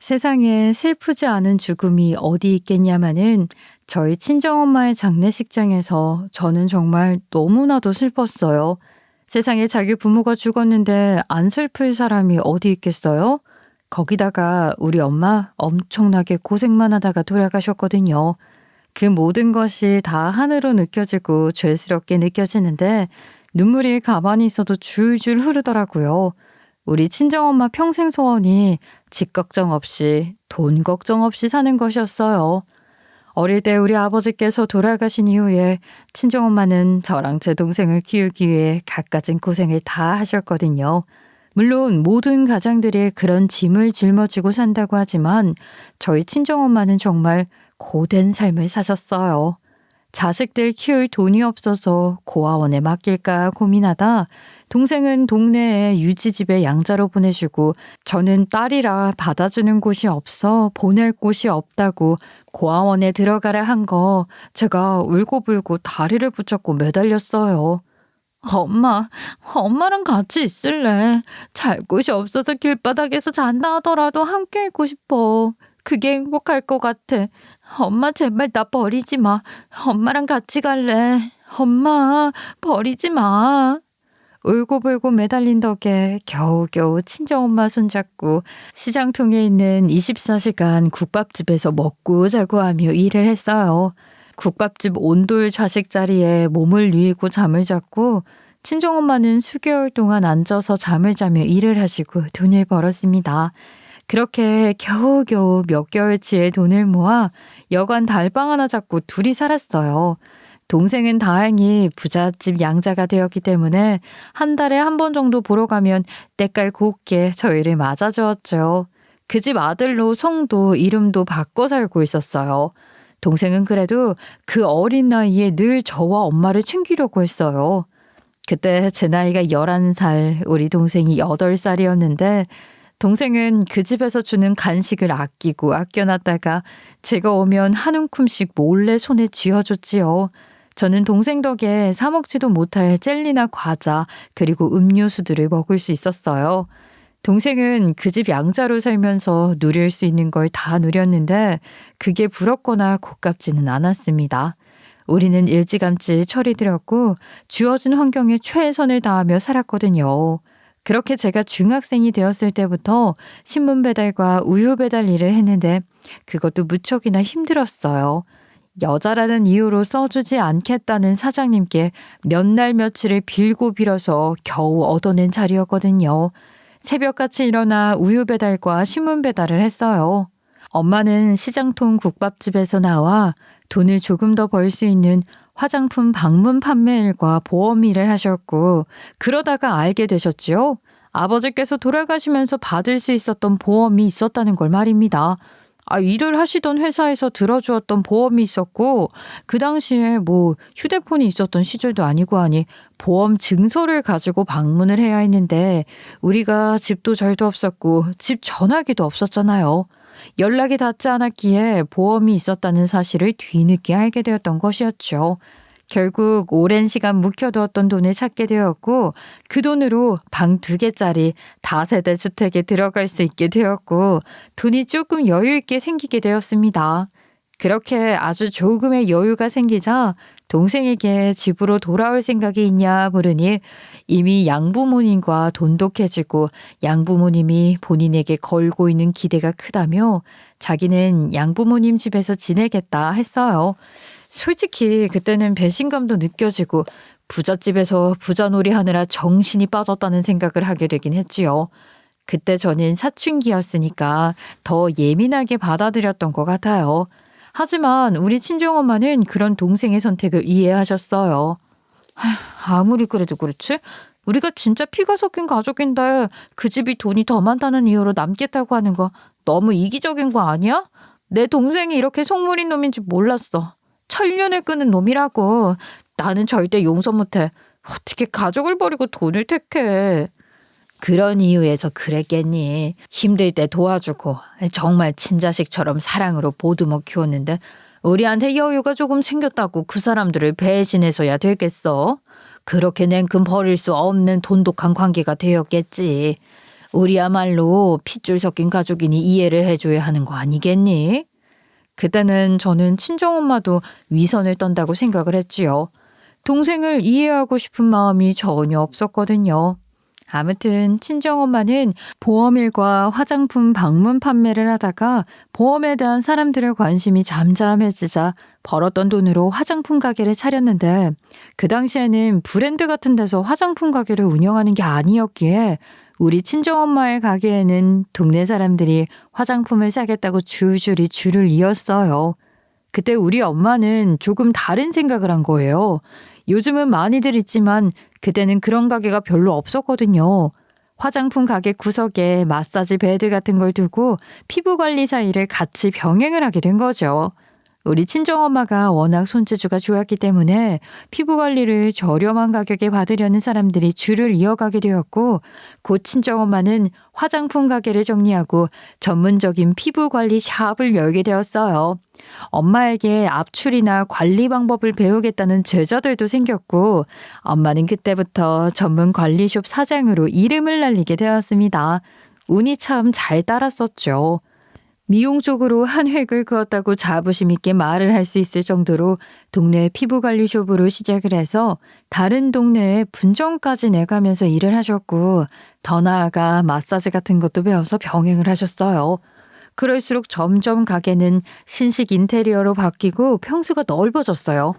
세상에 슬프지 않은 죽음이 어디 있겠냐마는 저희 친정엄마의 장례식장에서 저는 정말 너무나도 슬펐어요. 세상에 자기 부모가 죽었는데 안 슬플 사람이 어디 있겠어요? 거기다가 우리 엄마 엄청나게 고생만 하다가 돌아가셨거든요. 그 모든 것이 다 하늘로 느껴지고 죄스럽게 느껴지는데 눈물이 가만히 있어도 줄줄 흐르더라고요. 우리 친정엄마 평생 소원이 집 걱정 없이 돈 걱정 없이 사는 것이었어요. 어릴 때 우리 아버지께서 돌아가신 이후에 친정엄마는 저랑 제 동생을 키우기 위해 갖가진 고생을 다 하셨거든요. 물론 모든 가장들이 그런 짐을 짊어지고 산다고 하지만 저희 친정엄마는 정말 고된 삶을 사셨어요. 자식들 키울 돈이 없어서 고아원에 맡길까 고민하다 동생은 동네에 유지집에 양자로 보내주고 저는 딸이라 받아주는 곳이 없어 보낼 곳이 없다고 고아원에 들어가라 한 거 제가 울고불고 다리를 붙잡고 매달렸어요. 엄마랑 같이 있을래. 잘 곳이 없어서 길바닥에서 잔다 하더라도 함께 있고 싶어. 그게 행복할 것 같아. 엄마 제발 나 버리지 마. 엄마랑 같이 갈래. 엄마 버리지 마. 울고불고 매달린 덕에 겨우겨우 친정엄마 손잡고 시장통에 있는 24시간 국밥집에서 먹고 자고 하며 일을 했어요. 국밥집 온돌 좌식 자리에 몸을 뉘고 잠을 잤고 친정엄마는 수개월 동안 앉아서 잠을 자며 일을 하시고 돈을 벌었습니다. 그렇게 겨우겨우 몇 개월치의 돈을 모아 여관 달방 하나 잡고 둘이 살았어요. 동생은 다행히 부잣집 양자가 되었기 때문에 한 달에 한 번 정도 보러 가면 때깔 곱게 저희를 맞아주었죠. 그 집 아들로 성도 이름도 바꿔 살고 있었어요. 동생은 그래도 그 어린 나이에 늘 저와 엄마를 챙기려고 했어요. 그때 제 나이가 11살, 우리 동생이 8살이었는데 동생은 그 집에서 주는 간식을 아끼고 아껴놨다가 제가 오면 한 움큼씩 몰래 손에 쥐어줬지요. 저는 동생 덕에 사 먹지도 못할 젤리나 과자 그리고 음료수들을 먹을 수 있었어요. 동생은 그 집 양자로 살면서 누릴 수 있는 걸 다 누렸는데 그게 부럽거나 고깝지는 않았습니다. 우리는 일찌감치 철이 들었고 주어진 환경에 최선을 다하며 살았거든요. 그렇게 제가 중학생이 되었을 때부터 신문 배달과 우유 배달 일을 했는데 그것도 무척이나 힘들었어요. 여자라는 이유로 써주지 않겠다는 사장님께 몇 날 며칠을 빌고 빌어서 겨우 얻어낸 자리였거든요. 새벽같이 일어나 우유 배달과 신문 배달을 했어요. 엄마는 시장통 국밥집에서 나와 돈을 조금 더 벌 수 있는 화장품 방문 판매 일과 보험 일을 하셨고 그러다가 알게 되셨지요. 아버지께서 돌아가시면서 받을 수 있었던 보험이 있었다는 걸 말입니다. 일을 하시던 회사에서 들어주었던 보험이 있었고 그 당시에 휴대폰이 있었던 시절도 아니고 하니 보험 증서를 가지고 방문을 해야 했는데 우리가 집도 절도 없었고 집 전화기도 없었잖아요. 연락이 닿지 않았기에 보험이 있었다는 사실을 뒤늦게 알게 되었던 것이었죠. 결국 오랜 시간 묵혀두었던 돈을 찾게 되었고 그 돈으로 방 2개짜리 다세대 주택에 들어갈 수 있게 되었고 돈이 조금 여유 있게 생기게 되었습니다. 그렇게 아주 조금의 여유가 생기자 동생에게 집으로 돌아올 생각이 있냐 물으니 이미 양부모님과 돈독해지고 양부모님이 본인에게 걸고 있는 기대가 크다며 자기는 양부모님 집에서 지내겠다 했어요. 솔직히 그때는 배신감도 느껴지고 부잣집에서 부자놀이 하느라 정신이 빠졌다는 생각을 하게 되긴 했지요. 그때 저는 사춘기였으니까 더 예민하게 받아들였던 것 같아요. 하지만 우리 친정엄마는 그런 동생의 선택을 이해하셨어요. 아무리 그래도 그렇지? 우리가 진짜 피가 섞인 가족인데 그 집이 돈이 더 많다는 이유로 남겠다고 하는 거 너무 이기적인 거 아니야? 내 동생이 이렇게 속물인 놈인지 몰랐어. 천년을 끄는 놈이라고. 나는 절대 용서 못해. 어떻게 가족을 버리고 돈을 택해. 그런 이유에서 그랬겠니. 힘들 때 도와주고 정말 친자식처럼 사랑으로 보듬어 키웠는데 우리한테 여유가 조금 생겼다고 그 사람들을 배신해서야 되겠어. 그렇게 냉큼 버릴 수 없는 돈독한 관계가 되었겠지. 우리야말로 핏줄 섞인 가족이니 이해를 해줘야 하는 거 아니겠니? 그때는 저는 친정엄마도 위선을 떤다고 생각을 했지요. 동생을 이해하고 싶은 마음이 전혀 없었거든요. 아무튼 친정엄마는 보험일과 화장품 방문 판매를 하다가 보험에 대한 사람들의 관심이 잠잠해지자 벌었던 돈으로 화장품 가게를 차렸는데 그 당시에는 브랜드 같은 데서 화장품 가게를 운영하는 게 아니었기에 우리 친정엄마의 가게에는 동네 사람들이 화장품을 사겠다고 줄줄이 줄을 이었어요. 그때 우리 엄마는 조금 다른 생각을 한 거예요. 요즘은 많이들 있지만 그때는 그런 가게가 별로 없었거든요. 화장품 가게 구석에 마사지 베드 같은 걸 두고 피부 관리 사이를 같이 병행을 하게 된 거죠. 우리 친정엄마가 워낙 손재주가 좋았기 때문에 피부 관리를 저렴한 가격에 받으려는 사람들이 줄을 이어가게 되었고 곧 친정엄마는 화장품 가게를 정리하고 전문적인 피부 관리 샵을 열게 되었어요. 엄마에게 압출이나 관리 방법을 배우겠다는 제자들도 생겼고 엄마는 그때부터 전문 관리숍 사장으로 이름을 날리게 되었습니다. 운이 참 잘 따랐었죠. 미용 쪽으로 한 획을 그었다고 자부심 있게 말을 할 수 있을 정도로 동네 피부관리숍으로 시작을 해서 다른 동네에 분점까지 내가면서 일을 하셨고 더 나아가 마사지 같은 것도 배워서 병행을 하셨어요. 그럴수록 점점 가게는 신식 인테리어로 바뀌고 평수가 넓어졌어요.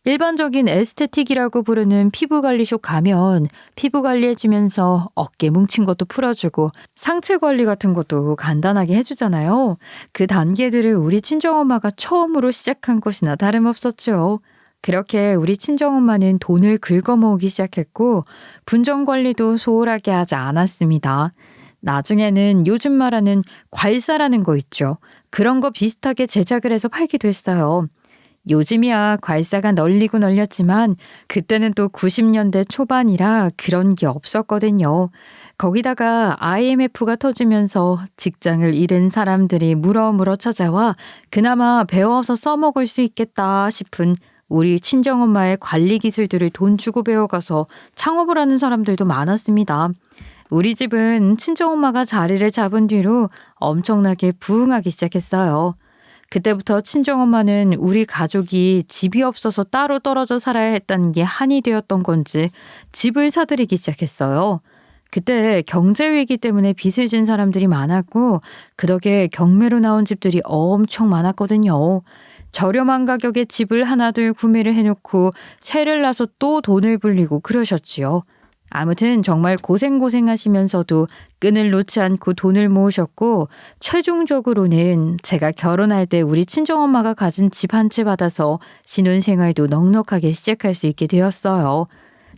일반적인 에스테틱이라고 부르는 피부관리숍 가면 피부 관리해주면서 어깨 뭉친 것도 풀어주고 상체 관리 같은 것도 간단하게 해주잖아요. 그 단계들을 우리 친정엄마가 처음으로 시작한 것이나 다름없었죠. 그렇게 우리 친정엄마는 돈을 긁어 모으기 시작했고 분점 관리도 소홀하게 하지 않았습니다. 나중에는 요즘 말하는 괄사라는 거 있죠. 그런 거 비슷하게 제작을 해서 팔기도 했어요. 요즘이야 괄사가 널리고 널렸지만 그때는 또 90년대 초반이라 그런 게 없었거든요. 거기다가 IMF가 터지면서 직장을 잃은 사람들이 물어물어 찾아와 그나마 배워서 써먹을 수 있겠다 싶은 우리 친정엄마의 관리 기술들을 돈 주고 배워가서 창업을 하는 사람들도 많았습니다. 우리 집은 친정엄마가 자리를 잡은 뒤로 엄청나게 부흥하기 시작했어요. 그때부터 친정엄마는 우리 가족이 집이 없어서 따로 떨어져 살아야 했다는 게 한이 되었던 건지 집을 사들이기 시작했어요. 그때 경제위기 때문에 빚을 진 사람들이 많았고 그 덕에 경매로 나온 집들이 엄청 많았거든요. 저렴한 가격에 집을 하나둘 구매를 해놓고 세를 나서 또 돈을 불리고 그러셨지요. 아무튼 정말 고생하시면서도 끈을 놓지 않고 돈을 모으셨고 최종적으로는 제가 결혼할 때 우리 친정엄마가 가진 집 한 채 받아서 신혼생활도 넉넉하게 시작할 수 있게 되었어요.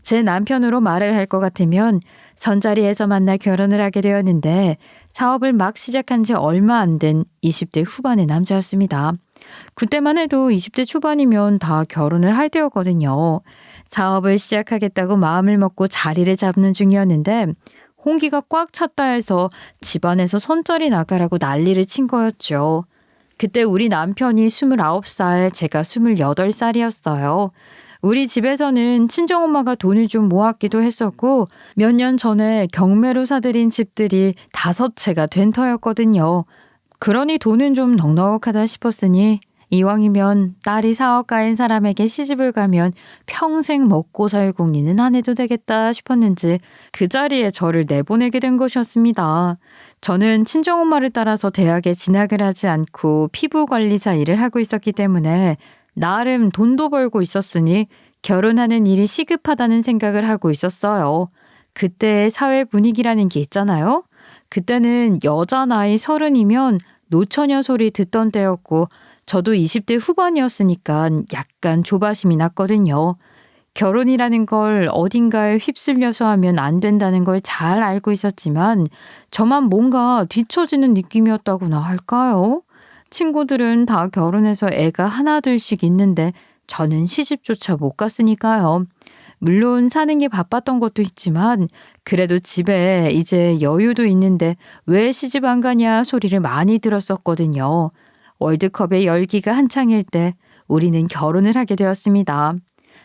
제 남편으로 말을 할 것 같으면 선자리에서 만나 결혼을 하게 되었는데 사업을 막 시작한 지 얼마 안 된 20대 후반의 남자였습니다. 그때만 해도 20대 초반이면 다 결혼을 할 때였거든요. 사업을 시작하겠다고 마음을 먹고 자리를 잡는 중이었는데 홍기가 꽉 찼다 해서 집안에서 손절이 나가라고 난리를 친 거였죠. 그때 우리 남편이 29살, 제가 28살이었어요. 우리 집에서는 친정엄마가 돈을 좀 모았기도 했었고 몇 년 전에 경매로 사들인 집들이 5채가 된 터였거든요. 그러니 돈은 좀 넉넉하다 싶었으니 이왕이면 딸이 사업가인 사람에게 시집을 가면 평생 먹고 살 궁리는 안 해도 되겠다 싶었는지 그 자리에 저를 내보내게 된 것이었습니다. 저는 친정엄마를 따라서 대학에 진학을 하지 않고 피부관리사 일을 하고 있었기 때문에 나름 돈도 벌고 있었으니 결혼하는 일이 시급하다는 생각을 하고 있었어요. 그때의 사회 분위기라는 게 있잖아요. 그때는 여자 나이 30이면 노처녀 소리 듣던 때였고 저도 20대 후반이었으니까 약간 조바심이 났거든요. 결혼이라는 걸 어딘가에 휩쓸려서 하면 안 된다는 걸 잘 알고 있었지만 저만 뭔가 뒤처지는 느낌이었다고나 할까요? 친구들은 다 결혼해서 애가 하나둘씩 있는데 저는 시집조차 못 갔으니까요. 물론 사는 게 바빴던 것도 있지만 그래도 집에 이제 여유도 있는데 왜 시집 안 가냐 소리를 많이 들었었거든요. 월드컵의 열기가 한창일 때 우리는 결혼을 하게 되었습니다.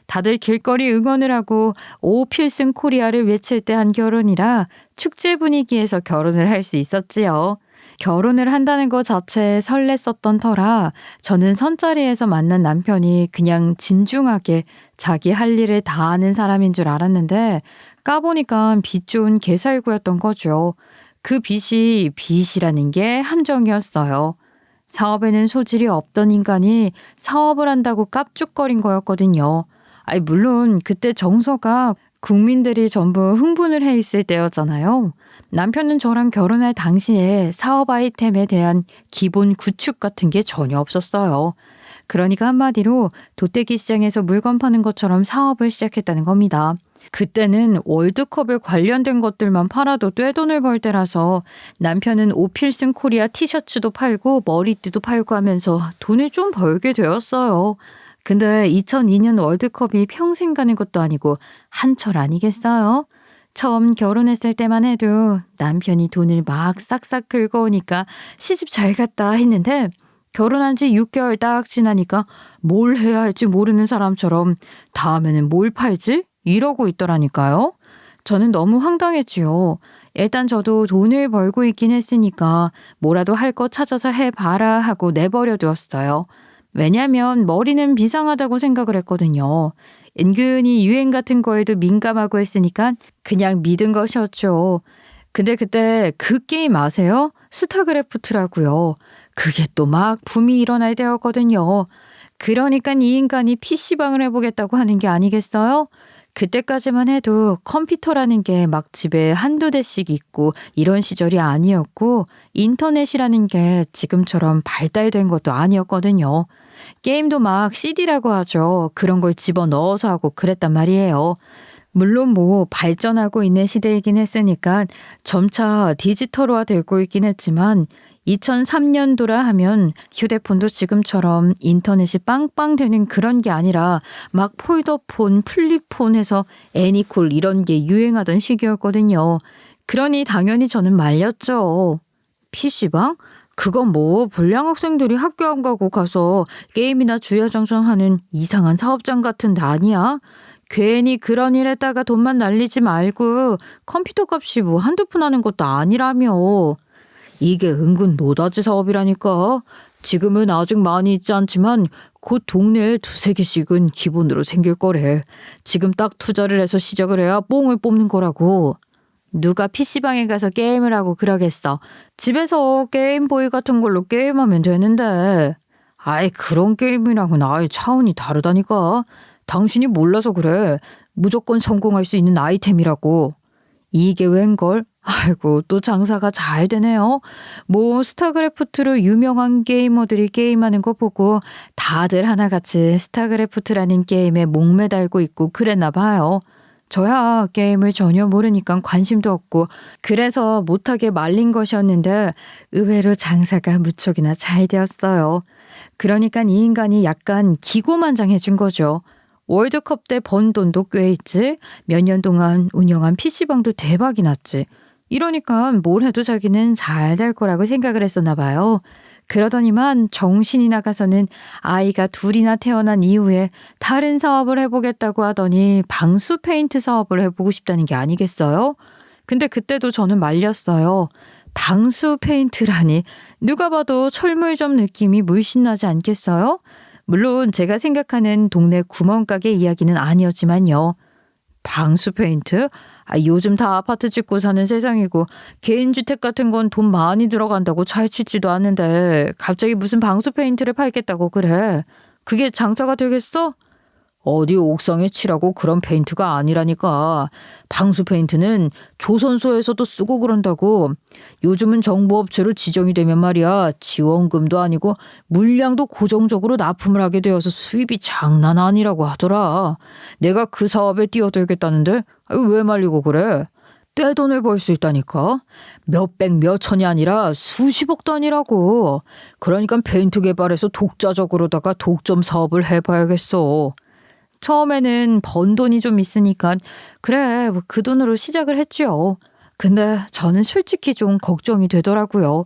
다들 길거리 응원을 하고 오 필승 코리아를 외칠 때 한 결혼이라 축제 분위기에서 결혼을 할 수 있었지요. 결혼을 한다는 것 자체에 설렜었던 터라 저는 선자리에서 만난 남편이 그냥 진중하게 자기 할 일을 다 하는 사람인 줄 알았는데 까보니까 빚 좋은 개살구였던 거죠. 그 빚이라는 게 함정이었어요. 사업에는 소질이 없던 인간이 사업을 한다고 깝죽거린 거였거든요. 아니, 물론 그때 정서가 국민들이 전부 흥분을 해 있을 때였잖아요. 남편은 저랑 결혼할 당시에 사업 아이템에 대한 기본 구축 같은 게 전혀 없었어요. 그러니까 한마디로 도떼기 시장에서 물건 파는 것처럼 사업을 시작했다는 겁니다. 그때는 월드컵에 관련된 것들만 팔아도 떼돈을 벌 때라서 남편은 오필승 코리아 티셔츠도 팔고 머리띠도 팔고 하면서 돈을 좀 벌게 되었어요. 근데 2002년 월드컵이 평생 가는 것도 아니고 한철 아니겠어요? 처음 결혼했을 때만 해도 남편이 돈을 막 싹싹 긁어오니까 시집 잘 갔다 했는데 결혼한 지 6개월 딱 지나니까 뭘 해야 할지 모르는 사람처럼 다음에는 뭘 팔지? 이러고 있더라니까요. 저는 너무 황당했지요. 일단 저도 돈을 벌고 있긴 했으니까 뭐라도 할 거 찾아서 해봐라 하고 내버려 두었어요. 왜냐면 머리는 비상하다고 생각을 했거든요. 은근히 유행 같은 거에도 민감하고 했으니까 그냥 믿은 것이었죠. 근데 그때 그 게임 아세요? 스타크래프트라고요. 그게 또 막 붐이 일어날 때였거든요. 그러니까 이 인간이 PC방을 해보겠다고 하는 게 아니겠어요? 그때까지만 해도 컴퓨터라는 게 막 집에 한두 대씩 있고 이런 시절이 아니었고 인터넷이라는 게 지금처럼 발달된 것도 아니었거든요. 게임도 막 CD라고 하죠. 그런 걸 집어넣어서 하고 그랬단 말이에요. 물론 뭐 발전하고 있는 시대이긴 했으니까 점차 디지털화 되고 있긴 했지만 2003년도라 하면 휴대폰도 지금처럼 인터넷이 빵빵 되는 그런 게 아니라 막 폴더폰, 플립폰 해서 애니콜 이런 게 유행하던 시기였거든요. 그러니 당연히 저는 말렸죠. PC방? 그건 뭐 불량 학생들이 학교 안 가고 가서 게임이나 주야장창하는 이상한 사업장 같은 데 아니야? 괜히 그런 일 했다가 돈만 날리지 말고 컴퓨터 값이 뭐 한두 푼 하는 것도 아니라며. 이게 은근 노다지 사업이라니까. 지금은 아직 많이 있지 않지만 곧 동네에 두세 개씩은 기본으로 생길 거래. 지금 딱 투자를 해서 시작을 해야 뽕을 뽑는 거라고. 누가 PC방에 가서 게임을 하고 그러겠어. 집에서 게임보이 같은 걸로 게임하면 되는데. 아이, 그런 게임이랑은 아예 차원이 다르다니까. 당신이 몰라서 그래. 무조건 성공할 수 있는 아이템이라고. 이게 웬걸? 아이고, 또 장사가 잘 되네요. 뭐 스타크래프트로 유명한 게이머들이 게임하는 거 보고 다들 하나같이 스타크래프트라는 게임에 목매달고 있고 그랬나 봐요. 저야 게임을 전혀 모르니까 관심도 없고 그래서 못하게 말린 것이었는데 의외로 장사가 무척이나 잘 되었어요. 그러니까 이 인간이 약간 기고만장해진 거죠. 월드컵 때 번 돈도 꽤 있지. 몇 년 동안 운영한 PC방도 대박이 났지. 이러니까 뭘 해도 자기는 잘 될 거라고 생각을 했었나 봐요. 그러더니만 정신이 나가서는 아이가 둘이나 태어난 이후에 다른 사업을 해보겠다고 하더니 방수 페인트 사업을 해보고 싶다는 게 아니겠어요? 근데 그때도 저는 말렸어요. 방수 페인트라니 누가 봐도 철물점 느낌이 물씬 나지 않겠어요? 물론 제가 생각하는 동네 구멍가게 이야기는 아니었지만요. 방수 페인트? 요즘 다 아파트 짓고 사는 세상이고 개인주택 같은 건 돈 많이 들어간다고 잘 짓지도 않는데 갑자기 무슨 방수 페인트를 팔겠다고 그래. 그게 장사가 되겠어? 어디 옥상에 칠하고 그런 페인트가 아니라니까. 방수 페인트는 조선소에서도 쓰고 그런다고. 요즘은 정부업체로 지정이 되면 말이야. 지원금도 아니고 물량도 고정적으로 납품을 하게 되어서 수입이 장난 아니라고 하더라. 내가 그 사업에 뛰어들겠다는데 왜 말리고 그래? 떼돈을 벌 수 있다니까. 몇백 몇천이 아니라 수십억 단위라고. 그러니까 페인트 개발해서 독자적으로다가 독점 사업을 해봐야겠어. 처음에는 번 돈이 좀 있으니까 그래 그 돈으로 시작을 했지요. 근데 저는 솔직히 좀 걱정이 되더라고요.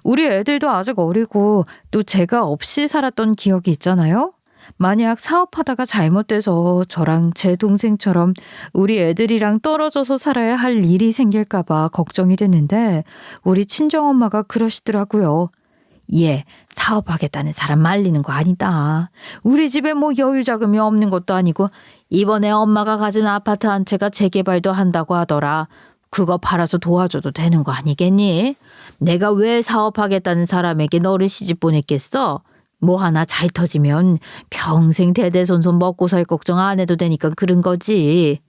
우리 애들도 아직 어리고 또 제가 없이 살았던 기억이 있잖아요. 만약 사업하다가 잘못돼서 저랑 제 동생처럼 우리 애들이랑 떨어져서 살아야 할 일이 생길까봐 걱정이 됐는데 우리 친정엄마가 그러시더라고요. 얘 사업하겠다는 사람 말리는 거 아니다. 우리 집에 뭐 여유 자금이 없는 것도 아니고 이번에 엄마가 가진 아파트 한 채가 재개발도 한다고 하더라. 그거 팔아서 도와줘도 되는 거 아니겠니? 내가 왜 사업하겠다는 사람에게 너를 시집 보냈겠어? 뭐 하나 잘 터지면 평생 대대손손 먹고 살 걱정 안 해도 되니까 그런 거지.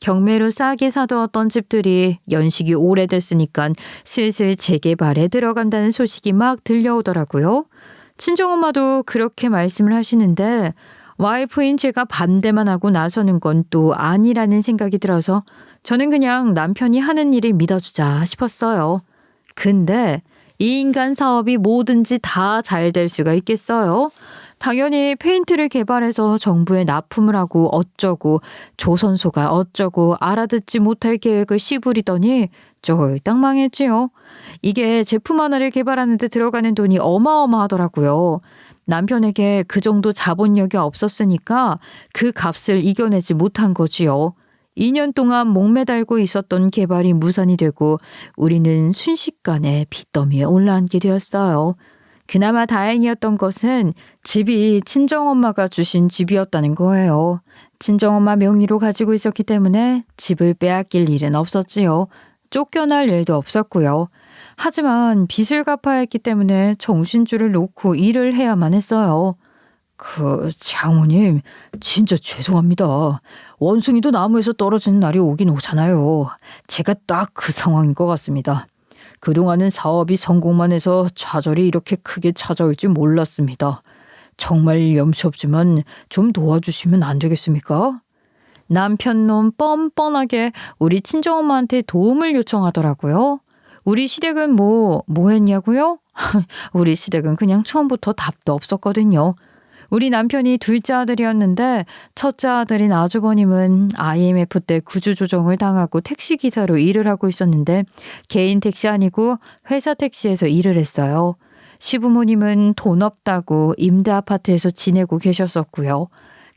경매로 싸게 사두었던 집들이 연식이 오래됐으니까 슬슬 재개발에 들어간다는 소식이 막 들려오더라고요. 친정엄마도 그렇게 말씀을 하시는데 와이프인 제가 반대만 하고 나서는 건 또 아니라는 생각이 들어서 저는 그냥 남편이 하는 일을 믿어주자 싶었어요. 근데 이 인간 사업이 뭐든지 다 잘 될 수가 있겠어요? 당연히 페인트를 개발해서 정부에 납품을 하고 어쩌고 조선소가 어쩌고 알아듣지 못할 계획을 씨부리더니 쫄딱 망했지요. 이게 제품 하나를 개발하는 데 들어가는 돈이 어마어마하더라고요. 남편에게 그 정도 자본력이 없었으니까 그 값을 이겨내지 못한 거지요. 2년 동안 목매달고 있었던 개발이 무산이 되고 우리는 순식간에 빚더미에 올라앉게 되었어요. 그나마 다행이었던 것은 집이 친정엄마가 주신 집이었다는 거예요. 친정엄마 명의로 가지고 있었기 때문에 집을 빼앗길 일은 없었지요. 쫓겨날 일도 없었고요. 하지만 빚을 갚아야 했기 때문에 정신줄을 놓고 일을 해야만 했어요. 장모님, 진짜 죄송합니다. 원숭이도 나무에서 떨어지는 날이 오긴 오잖아요. 제가 딱 그 상황인 것 같습니다. 그동안은 사업이 성공만 해서 좌절이 이렇게 크게 찾아올 줄 몰랐습니다. 정말 염치 없지만 좀 도와주시면 안 되겠습니까? 남편놈 뻔뻔하게 우리 친정엄마한테 도움을 요청하더라고요. 우리 시댁은 뭐 했냐고요? 우리 시댁은 그냥 처음부터 답도 없었거든요. 우리 남편이 둘째 아들이었는데 첫째 아들인 아주버님은 IMF 때 구조조정을 당하고 택시기사로 일을 하고 있었는데 개인 택시 아니고 회사 택시에서 일을 했어요. 시부모님은 돈 없다고 임대 아파트에서 지내고 계셨었고요.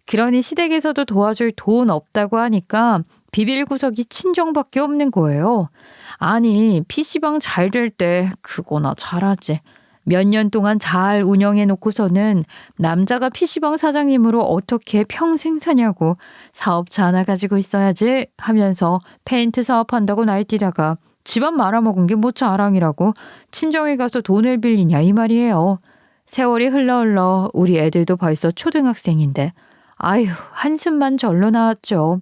그러니 시댁에서도 도와줄 돈 없다고 하니까 비빌구석이 친정밖에 없는 거예요. 아니, PC방 잘 될 때 그거나 잘하지. 몇 년 동안 잘 운영해 놓고서는 남자가 PC방 사장님으로 어떻게 평생 사냐고 사업차 하나 가지고 있어야지 하면서 페인트 사업한다고 날뛰다가 집안 말아먹은 게 뭐 자랑이라고 친정에 가서 돈을 빌리냐 이 말이에요. 세월이 흘러 우리 애들도 벌써 초등학생인데 아휴 한숨만 절로 나왔죠.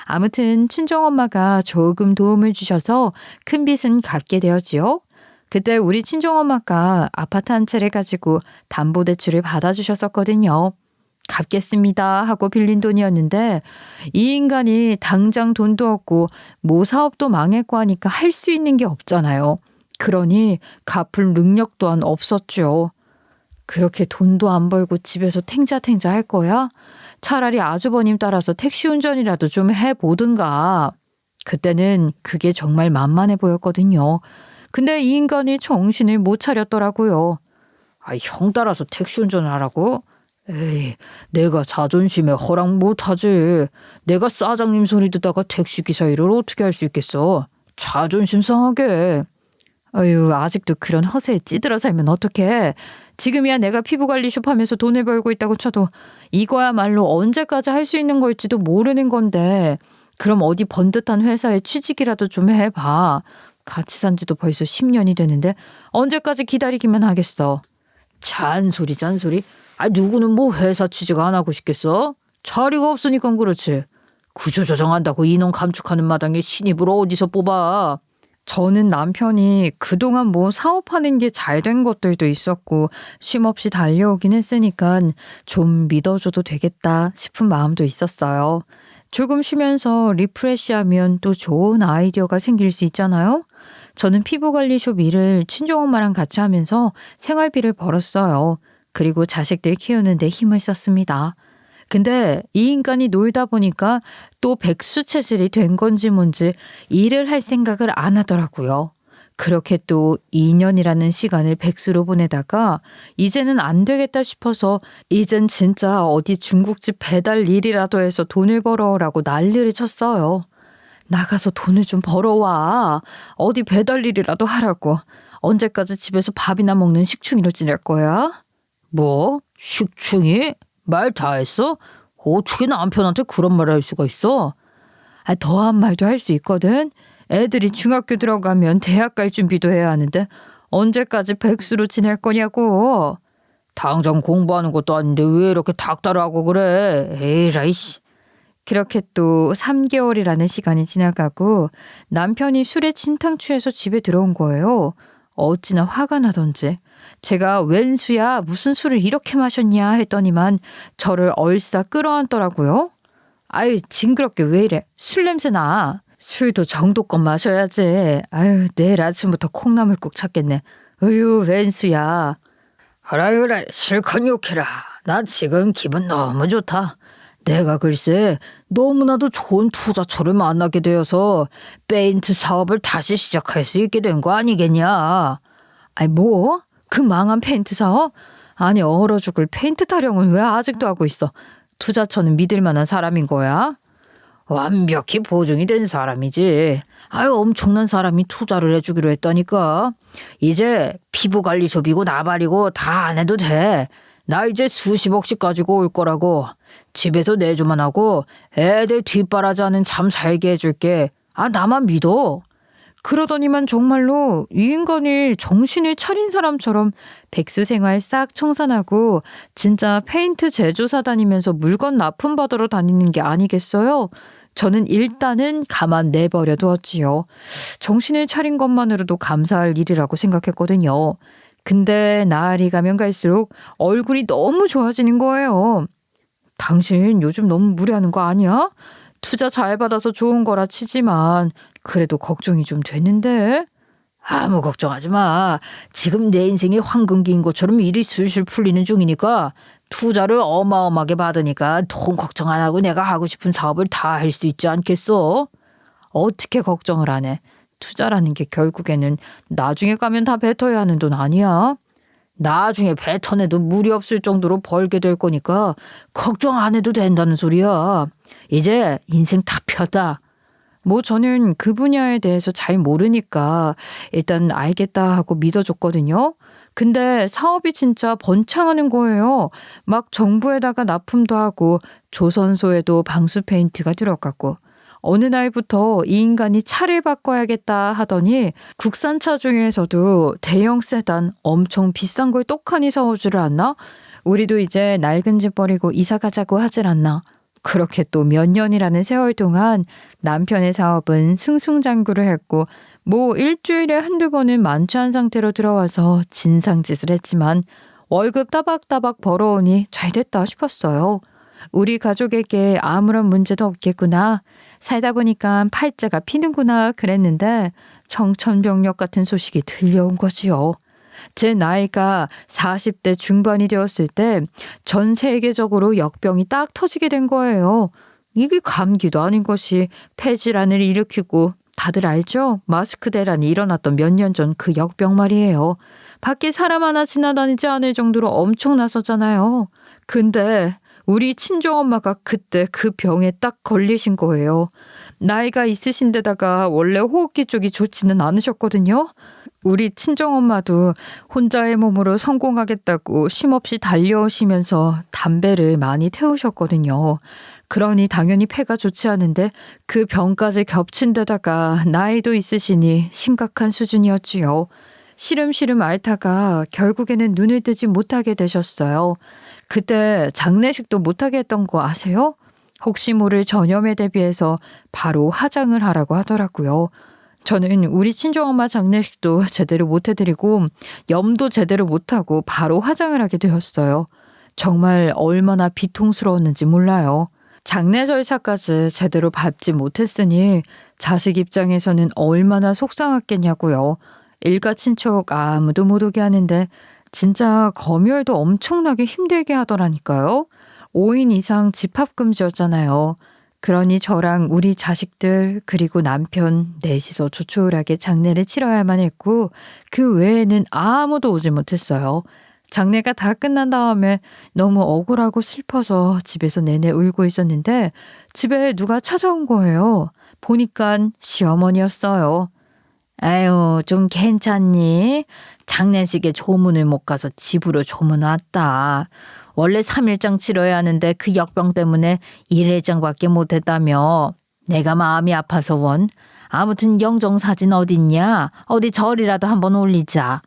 아무튼 친정엄마가 조금 도움을 주셔서 큰 빚은 갚게 되었지요. 그때 우리 친정엄마가 아파트 한 채를 가지고 담보대출을 받아주셨었거든요. 갚겠습니다 하고 빌린 돈이었는데 이 인간이 당장 돈도 없고 모 사업도 망했고 하니까 할 수 있는 게 없잖아요. 그러니 갚을 능력 또한 없었죠. 그렇게 돈도 안 벌고 집에서 탱자탱자 할 거야? 차라리 아주버님 따라서 택시 운전이라도 좀 해보든가. 그때는 그게 정말 만만해 보였거든요. 근데 이 인간이 정신을 못 차렸더라고요. 형 따라서 택시 운전을 하라고? 에이, 내가 자존심에 허락 못하지. 내가 사장님 소리 듣다가 택시기사 일을 어떻게 할 수 있겠어. 자존심 상하게. 아유, 아직도 그런 허세에 찌들어 살면 어떡해. 지금이야 내가 피부관리숍 하면서 돈을 벌고 있다고 쳐도 이거야말로 언제까지 할 수 있는 걸지도 모르는 건데 그럼 어디 번듯한 회사에 취직이라도 좀 해봐. 같이 산 지도 벌써 10년이 되는데 언제까지 기다리기만 하겠어. 잔소리. 누구는 뭐 회사 취직 안 하고 싶겠어? 자리가 없으니까 그렇지. 구조조정한다고 인원 감축하는 마당에 신입을 어디서 뽑아. 저는 남편이 그동안 뭐 사업하는 게 잘 된 것들도 있었고 쉼없이 달려오긴 했으니까 좀 믿어줘도 되겠다 싶은 마음도 있었어요. 조금 쉬면서 리프레시하면 또 좋은 아이디어가 생길 수 있잖아요. 저는 피부관리숍 일을 친정엄마랑 같이 하면서 생활비를 벌었어요. 그리고 자식들 키우는데 힘을 썼습니다. 근데 이 인간이 놀다 보니까 또 백수체질이 된 건지 뭔지 일을 할 생각을 안 하더라고요. 그렇게 또 2년이라는 시간을 백수로 보내다가 이제는 안 되겠다 싶어서 이젠 진짜 어디 중국집 배달 일이라도 해서 돈을 벌어오라고 난리를 쳤어요. 나가서 돈을 좀 벌어와. 어디 배달 일이라도 하라고. 언제까지 집에서 밥이나 먹는 식충이로 지낼 거야? 뭐? 식충이? 말 다 했어? 어떻게 남편한테 그런 말을 할 수가 있어? 더한 말도 할 수 있거든. 애들이 중학교 들어가면 대학 갈 준비도 해야 하는데 언제까지 백수로 지낼 거냐고. 당장 공부하는 것도 아닌데 왜 이렇게 닥달하고 그래. 에이라이씨. 그렇게 또 3개월이라는 시간이 지나가고 남편이 술에 진탕 취해서 집에 들어온 거예요. 어찌나 화가 나던지. 제가 웬수야 무슨 술을 이렇게 마셨냐 했더니만 저를 얼싸 끌어안더라고요. 아유 징그럽게 왜 이래. 술 냄새 나. 술도 정도껏 마셔야지. 아유 내일 아침부터 콩나물국 찾겠네. 어휴 웬수야. 그래 실컷 욕해라. 나 지금 기분 너무 좋다. 내가 글쎄 너무나도 좋은 투자처를 만나게 되어서 페인트 사업을 다시 시작할 수 있게 된 거 아니겠냐. 아니 뭐? 그 망한 페인트 사업? 아니 얼어 죽을 페인트 타령은 왜 아직도 하고 있어? 투자처는 믿을 만한 사람인 거야? 완벽히 보증이 된 사람이지. 아유 엄청난 사람이 투자를 해주기로 했다니까. 이제 피부관리숍이고 나발이고 다 안 해도 돼. 나 이제 수십억씩 가지고 올 거라고. 집에서 내조만 하고 애들 뒷바라지 하는 잠 살게 해줄게. 나만 믿어. 그러더니만 정말로 이 인간이 정신을 차린 사람처럼 백수 생활 싹 청산하고 진짜 페인트 제조사 다니면서 물건 납품받으러 다니는 게 아니겠어요? 저는 일단은 가만 내버려 두었지요. 정신을 차린 것만으로도 감사할 일이라고 생각했거든요. 근데 날이 가면 갈수록 얼굴이 너무 좋아지는 거예요. 당신 요즘 너무 무리하는 거 아니야? 투자 잘 받아서 좋은 거라 치지만 그래도 걱정이 좀 되는데? 아무 걱정하지 마. 지금 내 인생이 황금기인 것처럼 일이 술술 풀리는 중이니까 투자를 어마어마하게 받으니까 돈 걱정 안 하고 내가 하고 싶은 사업을 다 할 수 있지 않겠어? 어떻게 걱정을 안 해? 투자라는 게 결국에는 나중에 가면 다 뱉어야 하는 돈 아니야? 나중에 뱉어내도 무리 없을 정도로 벌게 될 거니까 걱정 안 해도 된다는 소리야. 이제 인생 다 폈다. 뭐 저는 그 분야에 대해서 잘 모르니까 일단 알겠다 하고 믿어줬거든요. 근데 사업이 진짜 번창하는 거예요. 막 정부에다가 납품도 하고 조선소에도 방수 페인트가 들어갔고 어느 날부터 이 인간이 차를 바꿔야겠다 하더니 국산차 중에서도 대형 세단 엄청 비싼 걸 똑하니 사오지를 않나? 우리도 이제 낡은 집 버리고 이사 가자고 하질 않나? 그렇게 또 몇 년이라는 세월 동안 남편의 사업은 승승장구를 했고 뭐 일주일에 한두 번은 만취한 상태로 들어와서 진상짓을 했지만 월급 따박따박 벌어오니 잘 됐다 싶었어요. 우리 가족에게 아무런 문제도 없겠구나. 살다 보니까 팔자가 피는구나 그랬는데 청천벽력 같은 소식이 들려온 거지요. 제 나이가 40대 중반이 되었을 때 전 세계적으로 역병이 딱 터지게 된 거예요. 이게 감기도 아닌 것이 폐질환을 일으키고 다들 알죠? 마스크 대란이 일어났던 몇 년 전 그 역병 말이에요. 밖에 사람 하나 지나다니지 않을 정도로 엄청났었잖아요. 근데 우리 친정엄마가 그때 그 병에 딱 걸리신 거예요. 나이가 있으신 데다가 원래 호흡기 쪽이 좋지는 않으셨거든요. 우리 친정엄마도 혼자의 몸으로 성공하겠다고 쉼없이 달려오시면서 담배를 많이 태우셨거든요. 그러니 당연히 폐가 좋지 않은데 그 병까지 겹친 데다가 나이도 있으시니 심각한 수준이었지요. 시름시름 앓다가 결국에는 눈을 뜨지 못하게 되셨어요. 그때 장례식도 못하게 했던 거 아세요? 혹시 모를 전염에 대비해서 바로 화장을 하라고 하더라고요. 저는 우리 친정엄마 장례식도 제대로 못 해드리고 염도 제대로 못하고 바로 화장을 하게 되었어요. 정말 얼마나 비통스러웠는지 몰라요. 장례 절차까지 제대로 밟지 못했으니 자식 입장에서는 얼마나 속상했겠냐고요. 일가 친척 아무도 못 오게 하는데 진짜 검열도 엄청나게 힘들게 하더라니까요. 5인 이상 집합금지였잖아요. 그러니 저랑 우리 자식들 그리고 남편 넷이서 조촐하게 장례를 치러야만 했고 그 외에는 아무도 오지 못했어요. 장례가 다 끝난 다음에 너무 억울하고 슬퍼서 집에서 내내 울고 있었는데 집에 누가 찾아온 거예요. 보니깐 시어머니였어요. 아유, 좀 괜찮니? 장례식에 조문을 못 가서 집으로 조문 왔다. 원래 3일장 치러야 하는데 그 역병 때문에 1회장밖에 못했다며. 내가 마음이 아파서 원. 아무튼 영정사진 어딨냐? 어디 절이라도 한번 올리자.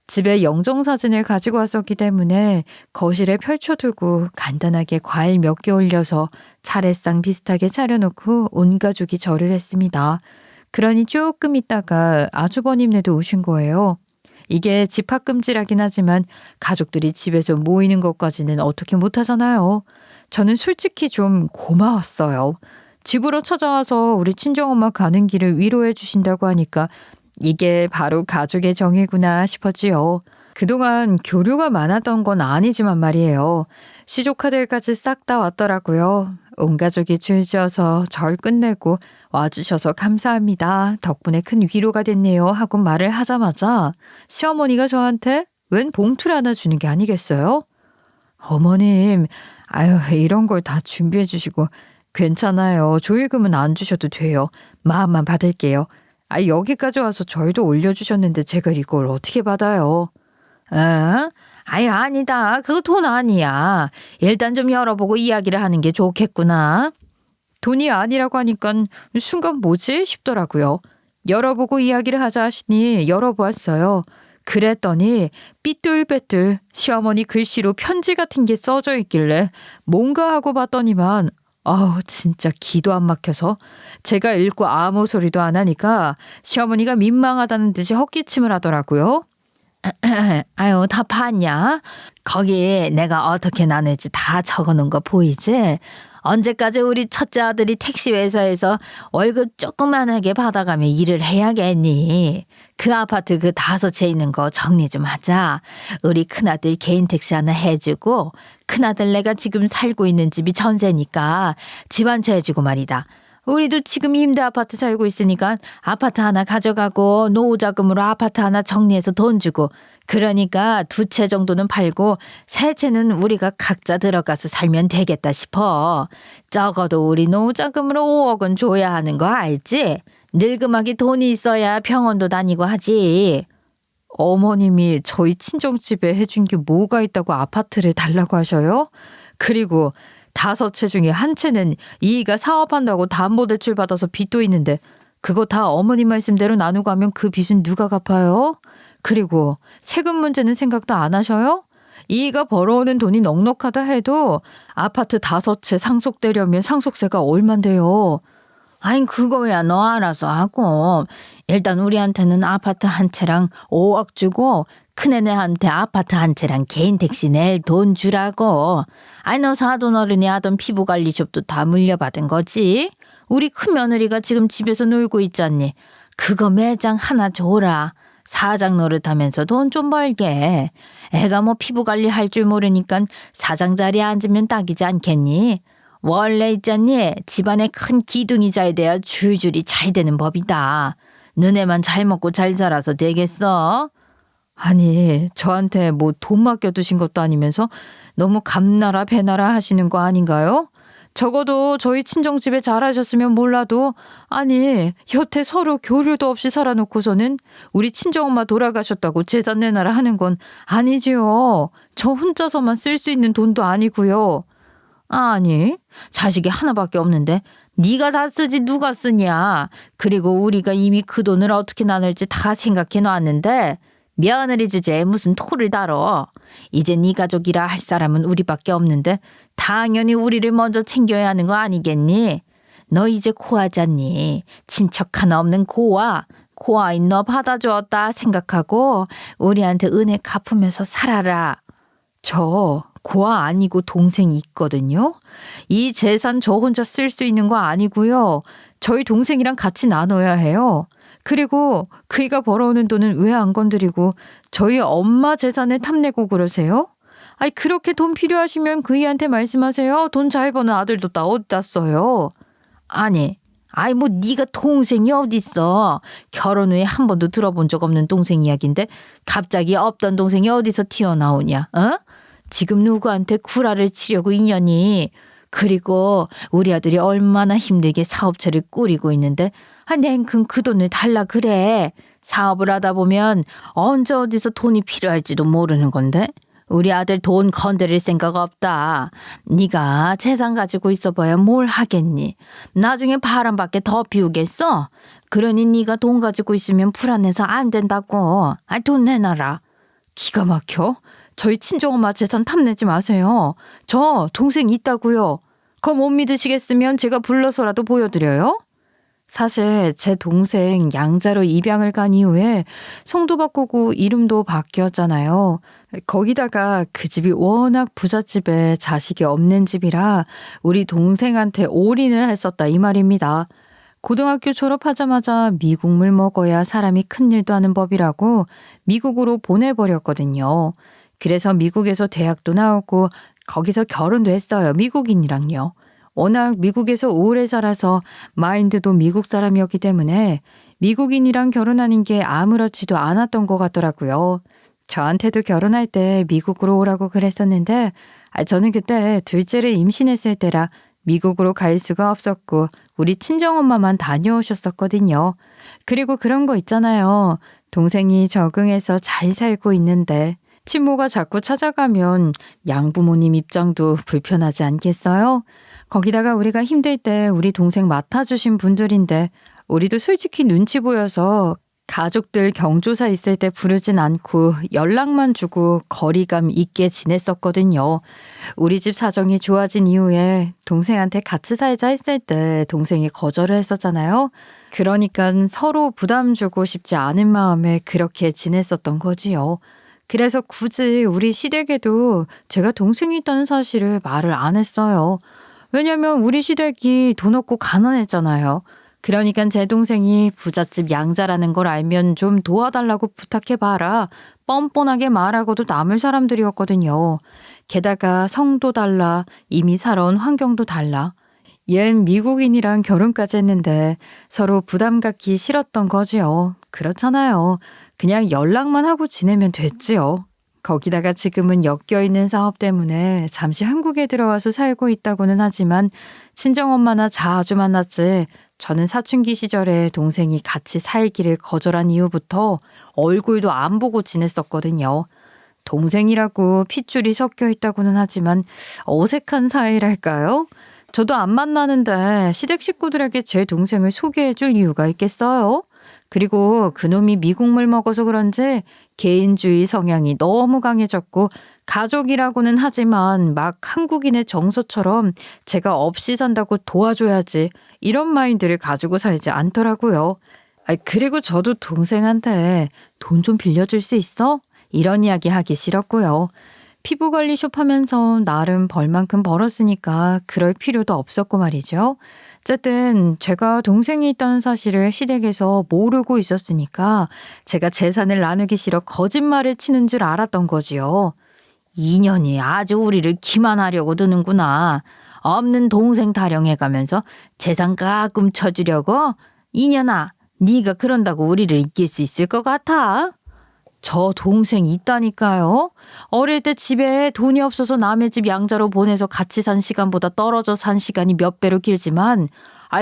집에 영정사진을 가지고 왔었기 때문에 거실에 펼쳐두고 간단하게 과일 몇 개 올려서 차례상 비슷하게 차려놓고 온 가족이 절을 했습니다. 그러니 조금 있다가 아주버님네도 오신 거예요. 이게 집합금지라긴 하지만 가족들이 집에서 모이는 것까지는 어떻게 못하잖아요. 저는 솔직히 좀 고마웠어요. 집으로 찾아와서 우리 친정엄마 가는 길을 위로해 주신다고 하니까 이게 바로 가족의 정이구나 싶었지요. 그동안 교류가 많았던 건 아니지만 말이에요. 시조카들까지 싹 다 왔더라고요. 온 가족이 줄지어서 절 끝내고 와주셔서 감사합니다. 덕분에 큰 위로가 됐네요. 하고 말을 하자마자 시어머니가 저한테 웬 봉투를 하나 주는 게 아니겠어요? 어머님, 아유 이런 걸 다 준비해 주시고 괜찮아요. 조의금은 안 주셔도 돼요. 마음만 받을게요. 아 여기까지 와서 저희도 올려주셨는데 제가 이걸 어떻게 받아요? 에? 아유 아니다. 그거 돈 아니야. 일단 좀 열어보고 이야기를 하는 게 좋겠구나. 돈이 아니라고 하니까 순간 뭐지 싶더라고요. 열어보고 이야기를 하자 하시니 열어보았어요. 그랬더니 삐뚤빼뚤 시어머니 글씨로 편지 같은 게 써져 있길래 뭔가 하고 봤더니만 아우 진짜 기도 안 막혀서 제가 읽고 아무 소리도 안 하니까 시어머니가 민망하다는 듯이 헛기침을 하더라고요. 아유 다 봤냐? 거기 내가 어떻게 나눌지 다 적어놓은 거 보이지? 언제까지 우리 첫째 아들이 택시 회사에서 월급 조그만하게 받아가며 일을 해야겠니? 그 아파트 그 5채 있는 거 정리 좀 하자. 우리 큰아들 개인 택시 하나 해주고 큰아들 내가 지금 살고 있는 집이 전세니까 집 한 채 해주고 말이다. 우리도 지금 임대 아파트 살고 있으니까 아파트 하나 가져가고 노후자금으로 아파트 하나 정리해서 돈 주고 그러니까 2채 정도는 팔고 3채는 우리가 각자 들어가서 살면 되겠다 싶어. 적어도 우리 노후자금으로 5억은 줘야 하는 거 알지? 늙음하게 돈이 있어야 병원도 다니고 하지. 어머님이 저희 친정집에 해준 게 뭐가 있다고 아파트를 달라고 하셔요? 그리고 5채 중에 1채는 이이가 사업한다고 담보대출 받아서 빚도 있는데 그거 다 어머님 말씀대로 나누고 하면 그 빚은 누가 갚아요? 그리고 세금 문제는 생각도 안 하셔요? 이이가 벌어오는 돈이 넉넉하다 해도 아파트 5채 상속되려면 상속세가 얼만데요? 아니 그거야 너 알아서 하고 일단 우리한테는 아파트 1채랑 5억 주고 큰애네한테 아파트 1채랑 개인 택시 낼 돈 주라고. 아니 너 사돈 어른이 하던 피부관리숍도 다 물려받은 거지. 우리 큰며느리가 지금 집에서 놀고 있잖니. 그거 매장 하나 줘라. 사장 노릇하면서 돈 좀 벌게. 애가 뭐 피부관리 할 줄 모르니까 사장 자리에 앉으면 딱이지 않겠니? 원래 있잖니 집안에 큰 기둥이자에 대해 줄줄이 잘 되는 법이다. 너네만 잘 먹고 잘 살아서 되겠어? 아니 저한테 뭐 돈 맡겨두신 것도 아니면서 너무 감나라 배나라 하시는 거 아닌가요? 적어도 저희 친정집에 잘하셨으면 몰라도 아니 여태 서로 교류도 없이 살아놓고서는 우리 친정엄마 돌아가셨다고 재산 내놔라 하는 건 아니지요. 저 혼자서만 쓸 수 있는 돈도 아니고요. 아니 자식이 하나밖에 없는데 네가 다 쓰지 누가 쓰냐. 그리고 우리가 이미 그 돈을 어떻게 나눌지 다 생각해 놨는데 며느리 주제에 무슨 토를 다뤄. 이제 네 가족이라 할 사람은 우리밖에 없는데 당연히 우리를 먼저 챙겨야 하는 거 아니겠니? 너 이제 고아잖니. 친척 하나 없는 고아. 고아인 너 받아주었다 생각하고 우리한테 은혜 갚으면서 살아라. 저 고아 아니고 동생이 있거든요. 이 재산 저 혼자 쓸 수 있는 거 아니고요. 저희 동생이랑 같이 나눠야 해요. 그리고 그이가 벌어오는 돈은 왜 안 건드리고 저희 엄마 재산을 탐내고 그러세요? 아니 그렇게 돈 필요하시면 그이한테 말씀하세요. 돈 잘 버는 아들도 다 어디다 써요. 아니 뭐 네가 동생이 어딨어. 결혼 후에 한 번도 들어본 적 없는 동생 이야기인데 갑자기 없던 동생이 어디서 튀어나오냐? 어? 지금 누구한테 구라를 치려고 인연이. 그리고 우리 아들이 얼마나 힘들게 사업체를 꾸리고 있는데 냉큼 그 돈을 달라 그래. 사업을 하다 보면 언제 어디서 돈이 필요할지도 모르는 건데. 우리 아들 돈 건드릴 생각 없다. 네가 재산 가지고 있어봐야 뭘 하겠니? 나중에 바람밖에 더 피우겠어? 그러니 네가 돈 가지고 있으면 불안해서 안 된다고. 돈 내놔라. 기가 막혀. 저희 친정엄마 재산 탐내지 마세요. 저 동생 있다고요. 그거 못 믿으시겠으면 제가 불러서라도 보여드려요? 사실 제 동생 양자로 입양을 간 이후에 성도 바꾸고 이름도 바뀌었잖아요. 거기다가 그 집이 워낙 부잣집에 자식이 없는 집이라 우리 동생한테 올인을 했었다 이 말입니다. 고등학교 졸업하자마자 미국물 먹어야 사람이 큰일도 하는 법이라고 미국으로 보내버렸거든요. 그래서 미국에서 대학도 나오고 거기서 결혼도 했어요. 미국인이랑요. 워낙 미국에서 오래 살아서 마인드도 미국 사람이었기 때문에 미국인이랑 결혼하는 게 아무렇지도 않았던 것 같더라고요. 저한테도 결혼할 때 미국으로 오라고 그랬었는데 저는 그때 둘째를 임신했을 때라 미국으로 갈 수가 없었고 우리 친정엄마만 다녀오셨었거든요. 그리고 그런 거 있잖아요. 동생이 적응해서 잘 살고 있는데 친모가 자꾸 찾아가면 양부모님 입장도 불편하지 않겠어요? 거기다가 우리가 힘들 때 우리 동생 맡아주신 분들인데 우리도 솔직히 눈치 보여서 가족들 경조사 있을 때 부르진 않고 연락만 주고 거리감 있게 지냈었거든요. 우리 집 사정이 좋아진 이후에 동생한테 같이 살자 했을 때 동생이 거절을 했었잖아요. 그러니까 서로 부담 주고 싶지 않은 마음에 그렇게 지냈었던 거지요. 그래서 굳이 우리 시댁에도 제가 동생이 있다는 사실을 말을 안 했어요. 왜냐면 우리 시댁이 돈 없고 가난했잖아요. 그러니까 제 동생이 부잣집 양자라는 걸 알면 좀 도와달라고 부탁해봐라. 뻔뻔하게 말하고도 남을 사람들이었거든요. 게다가 성도 달라, 이미 살아온 환경도 달라. 얜 미국인이랑 결혼까지 했는데 서로 부담 갖기 싫었던 거지요. 그렇잖아요. 그냥 연락만 하고 지내면 됐지요. 거기다가 지금은 엮여있는 사업 때문에 잠시 한국에 들어와서 살고 있다고는 하지만 친정엄마나 자주 만났지 저는 사춘기 시절에 동생이 같이 살기를 거절한 이후부터 얼굴도 안 보고 지냈었거든요. 동생이라고 핏줄이 섞여 있다고는 하지만 어색한 사이랄까요? 저도 안 만나는데 시댁 식구들에게 제 동생을 소개해줄 이유가 있겠어요? 그리고 그놈이 미국물 먹어서 그런지 개인주의 성향이 너무 강해졌고 가족이라고는 하지만 막 한국인의 정서처럼 제가 없이 산다고 도와줘야지 이런 마인드를 가지고 살지 않더라고요. 그리고 저도 동생한테 돈 좀 빌려줄 수 있어? 이런 이야기 하기 싫었고요. 피부관리숍 하면서 나름 벌만큼 벌었으니까 그럴 필요도 없었고 말이죠. 어쨌든 제가 동생이 있다는 사실을 시댁에서 모르고 있었으니까 제가 재산을 나누기 싫어 거짓말을 치는 줄 알았던 거지요. 인연이 아주 우리를 기만하려고 드는구나. 없는 동생 타령해가면서 재산 가끔 쳐주려고? 인연아, 네가 그런다고 우리를 이길 수 있을 것 같아? 저 동생 있다니까요. 어릴 때 집에 돈이 없어서 남의 집 양자로 보내서 같이 산 시간보다 떨어져 산 시간이 몇 배로 길지만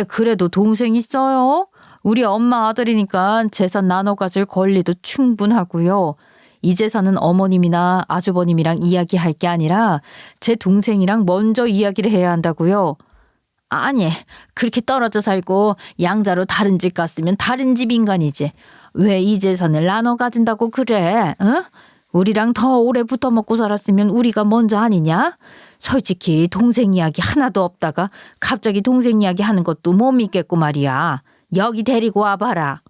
그래도 동생 있어요. 우리 엄마 아들이니까 재산 나눠 가질 권리도 충분하고요. 이 재산은 어머님이나 아주버님이랑 이야기할 게 아니라 제 동생이랑 먼저 이야기를 해야 한다고요. 아니, 그렇게 떨어져 살고 양자로 다른 집 갔으면 다른 집 인간이지. 왜 이 재산을 나눠 가진다고 그래? 어? 우리랑 더 오래 붙어 먹고 살았으면 우리가 먼저 아니냐? 솔직히 동생 이야기 하나도 없다가 갑자기 동생 이야기 하는 것도 못 믿겠고 말이야. 여기 데리고 와봐라.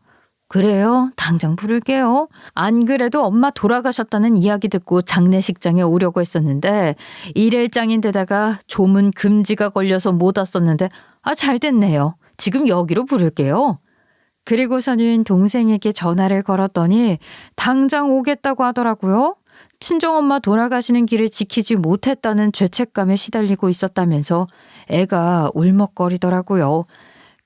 그래요? 당장 부를게요. 안 그래도 엄마 돌아가셨다는 이야기 듣고 장례식장에 오려고 했었는데 일일장인데다가 조문 금지가 걸려서 못 왔었는데 잘 됐네요. 지금 여기로 부를게요. 그리고서는 동생에게 전화를 걸었더니 당장 오겠다고 하더라고요. 친정엄마 돌아가시는 길을 지키지 못했다는 죄책감에 시달리고 있었다면서 애가 울먹거리더라고요.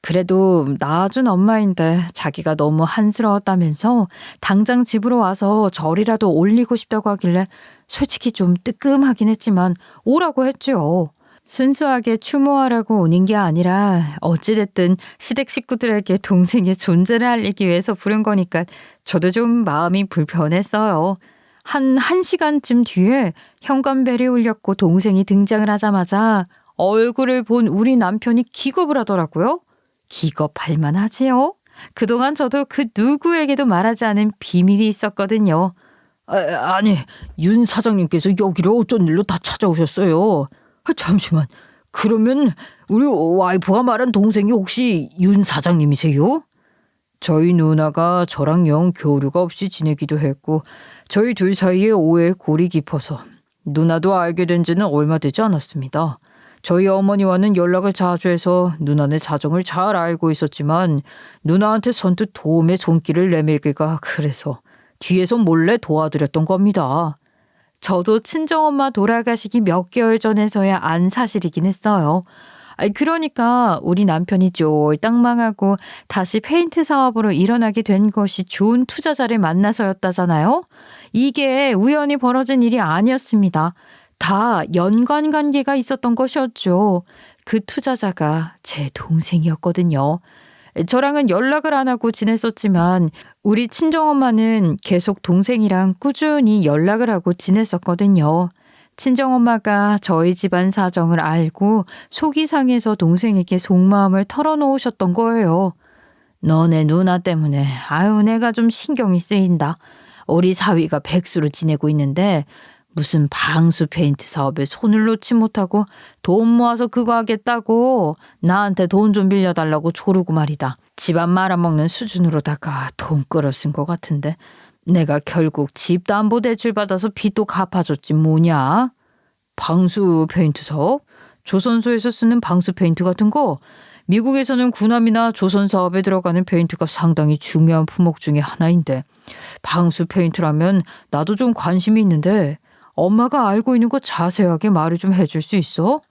그래도 낳아준 엄마인데 자기가 너무 한스러웠다면서 당장 집으로 와서 절이라도 올리고 싶다고 하길래 솔직히 좀 뜨끔하긴 했지만 오라고 했죠. 순수하게 추모하라고 오는 게 아니라 어찌됐든 시댁 식구들에게 동생의 존재를 알리기 위해서 부른 거니까 저도 좀 마음이 불편했어요. 한 1시간쯤 뒤에 현관벨이 울렸고 동생이 등장을 하자마자 얼굴을 본 우리 남편이 기겁을 하더라고요. 기겁할 만하지요. 그동안 저도 그 누구에게도 말하지 않은 비밀이 있었거든요. 아니, 윤 사장님께서 여기를 어쩐 일로 다 찾아오셨어요? 잠시만, 그러면 우리 와이프가 말한 동생이 혹시 윤 사장님이세요? 저희 누나가 저랑 영 교류가 없이 지내기도 했고 저희 둘 사이에 오해 골이 깊어서 누나도 알게 된 지는 얼마 되지 않았습니다. 저희 어머니와는 연락을 자주 해서 누나네 사정을 잘 알고 있었지만 누나한테 선뜻 도움의 손길을 내밀기가 그래서 뒤에서 몰래 도와드렸던 겁니다. 저도 친정엄마 돌아가시기 몇 개월 전에서야 안 사실이긴 했어요. 그러니까 우리 남편이 쫄딱 망하고 다시 페인트 사업으로 일어나게 된 것이 좋은 투자자를 만나서였다잖아요. 이게 우연히 벌어진 일이 아니었습니다. 다 연관관계가 있었던 것이었죠. 그 투자자가 제 동생이었거든요. 저랑은 연락을 안 하고 지냈었지만 우리 친정엄마는 계속 동생이랑 꾸준히 연락을 하고 지냈었거든요. 친정엄마가 저희 집안 사정을 알고 속이 상해서 동생에게 속마음을 털어놓으셨던 거예요. 너네 누나 때문에 내가 좀 신경이 쓰인다. 우리 사위가 백수로 지내고 있는데 무슨 방수 페인트 사업에 손을 놓지 못하고 돈 모아서 그거 하겠다고 나한테 돈 좀 빌려달라고 조르고 말이다. 집안 말아먹는 수준으로다가 돈 끌어쓴 것 같은데 내가 결국 집담보대출 받아서 빚도 갚아줬지 뭐냐. 방수 페인트 사업? 조선소에서 쓰는 방수 페인트 같은 거? 미국에서는 군함이나 조선 사업에 들어가는 페인트가 상당히 중요한 품목 중에 하나인데 방수 페인트라면 나도 좀 관심이 있는데 엄마가 알고 있는 거 자세하게 말을 좀 해줄 수 있어?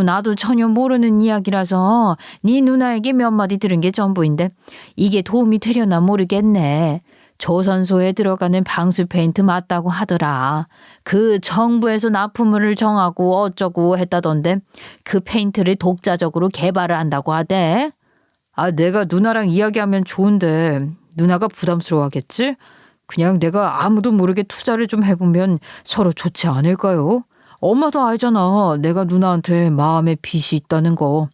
나도 전혀 모르는 이야기라서 네 누나에게 몇 마디 들은 게 전부인데 이게 도움이 되려나 모르겠네. 조선소에 들어가는 방수 페인트 맞다고 하더라. 그 정부에서 납품을 정하고 어쩌고 했다던데 그 페인트를 독자적으로 개발을 한다고 하대. 내가 누나랑 이야기하면 좋은데 누나가 부담스러워하겠지? 그냥 내가 아무도 모르게 투자를 좀 해보면 서로 좋지 않을까요? 엄마도 알잖아. 내가 누나한테 마음에 빚이 있다는 거.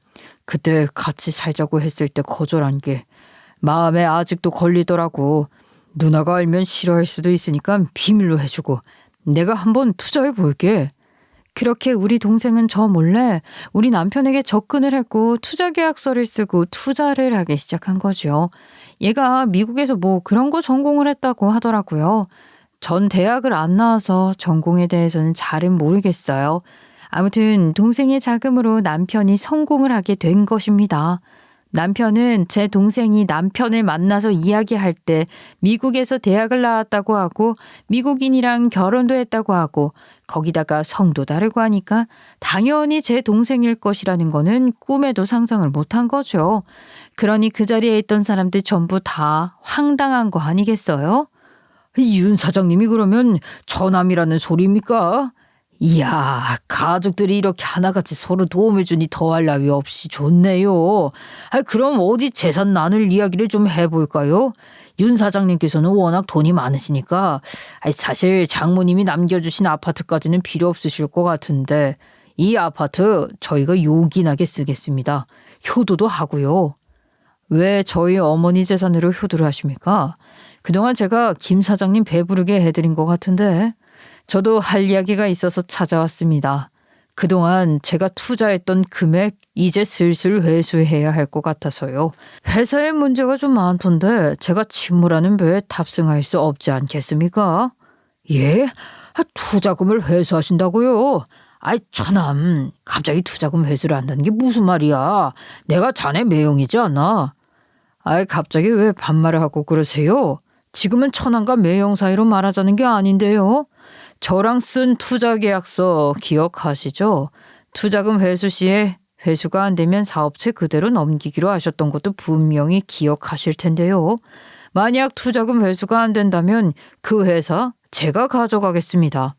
그때 같이 살자고 했을 때 거절한 게 마음에 아직도 걸리더라고. 누나가 알면 싫어할 수도 있으니까 비밀로 해주고 내가 한번 투자해 볼게. 그렇게 우리 동생은 저 몰래 우리 남편에게 접근을 했고 투자 계약서를 쓰고 투자를 하기 시작한 거죠. 얘가 미국에서 뭐 그런 거 전공을 했다고 하더라고요. 전 대학을 안 나와서 전공에 대해서는 잘은 모르겠어요. 아무튼 동생의 자금으로 남편이 성공을 하게 된 것입니다. 남편은 제 동생이 남편을 만나서 이야기할 때 미국에서 대학을 나왔다고 하고 미국인이랑 결혼도 했다고 하고 거기다가 성도 다르고 하니까 당연히 제 동생일 것이라는 거는 꿈에도 상상을 못한 거죠. 그러니 그 자리에 있던 사람들 전부 다 황당한 거 아니겠어요? 윤 사장님이 그러면 처남이라는 소리입니까? 이야, 가족들이 이렇게 하나같이 서로 도움을 주니 더할 나위 없이 좋네요. 그럼 어디 재산 나눌 이야기를 좀 해볼까요? 윤 사장님께서는 워낙 돈이 많으시니까 사실 장모님이 남겨주신 아파트까지는 필요 없으실 것 같은데 이 아파트 저희가 요긴하게 쓰겠습니다. 효도도 하고요. 왜 저희 어머니 재산으로 효도를 하십니까? 그동안 제가 김 사장님 배부르게 해드린 것 같은데 저도 할 이야기가 있어서 찾아왔습니다. 그동안 제가 투자했던 금액 이제 슬슬 회수해야 할 것 같아서요. 회사에 문제가 좀 많던데 제가 침몰하는 배에 탑승할 수 없지 않겠습니까? 예? 투자금을 회수하신다고요? 처남, 갑자기 투자금 회수를 한다는 게 무슨 말이야? 내가 자네 매형이지 않아? 갑자기 왜 반말을 하고 그러세요? 지금은 처남과 매형 사이로 말하자는 게 아닌데요. 저랑 쓴 투자 계약서 기억하시죠? 투자금 회수 시에 회수가 안 되면 사업체 그대로 넘기기로 하셨던 것도 분명히 기억하실 텐데요. 만약 투자금 회수가 안 된다면 그 회사 제가 가져가겠습니다.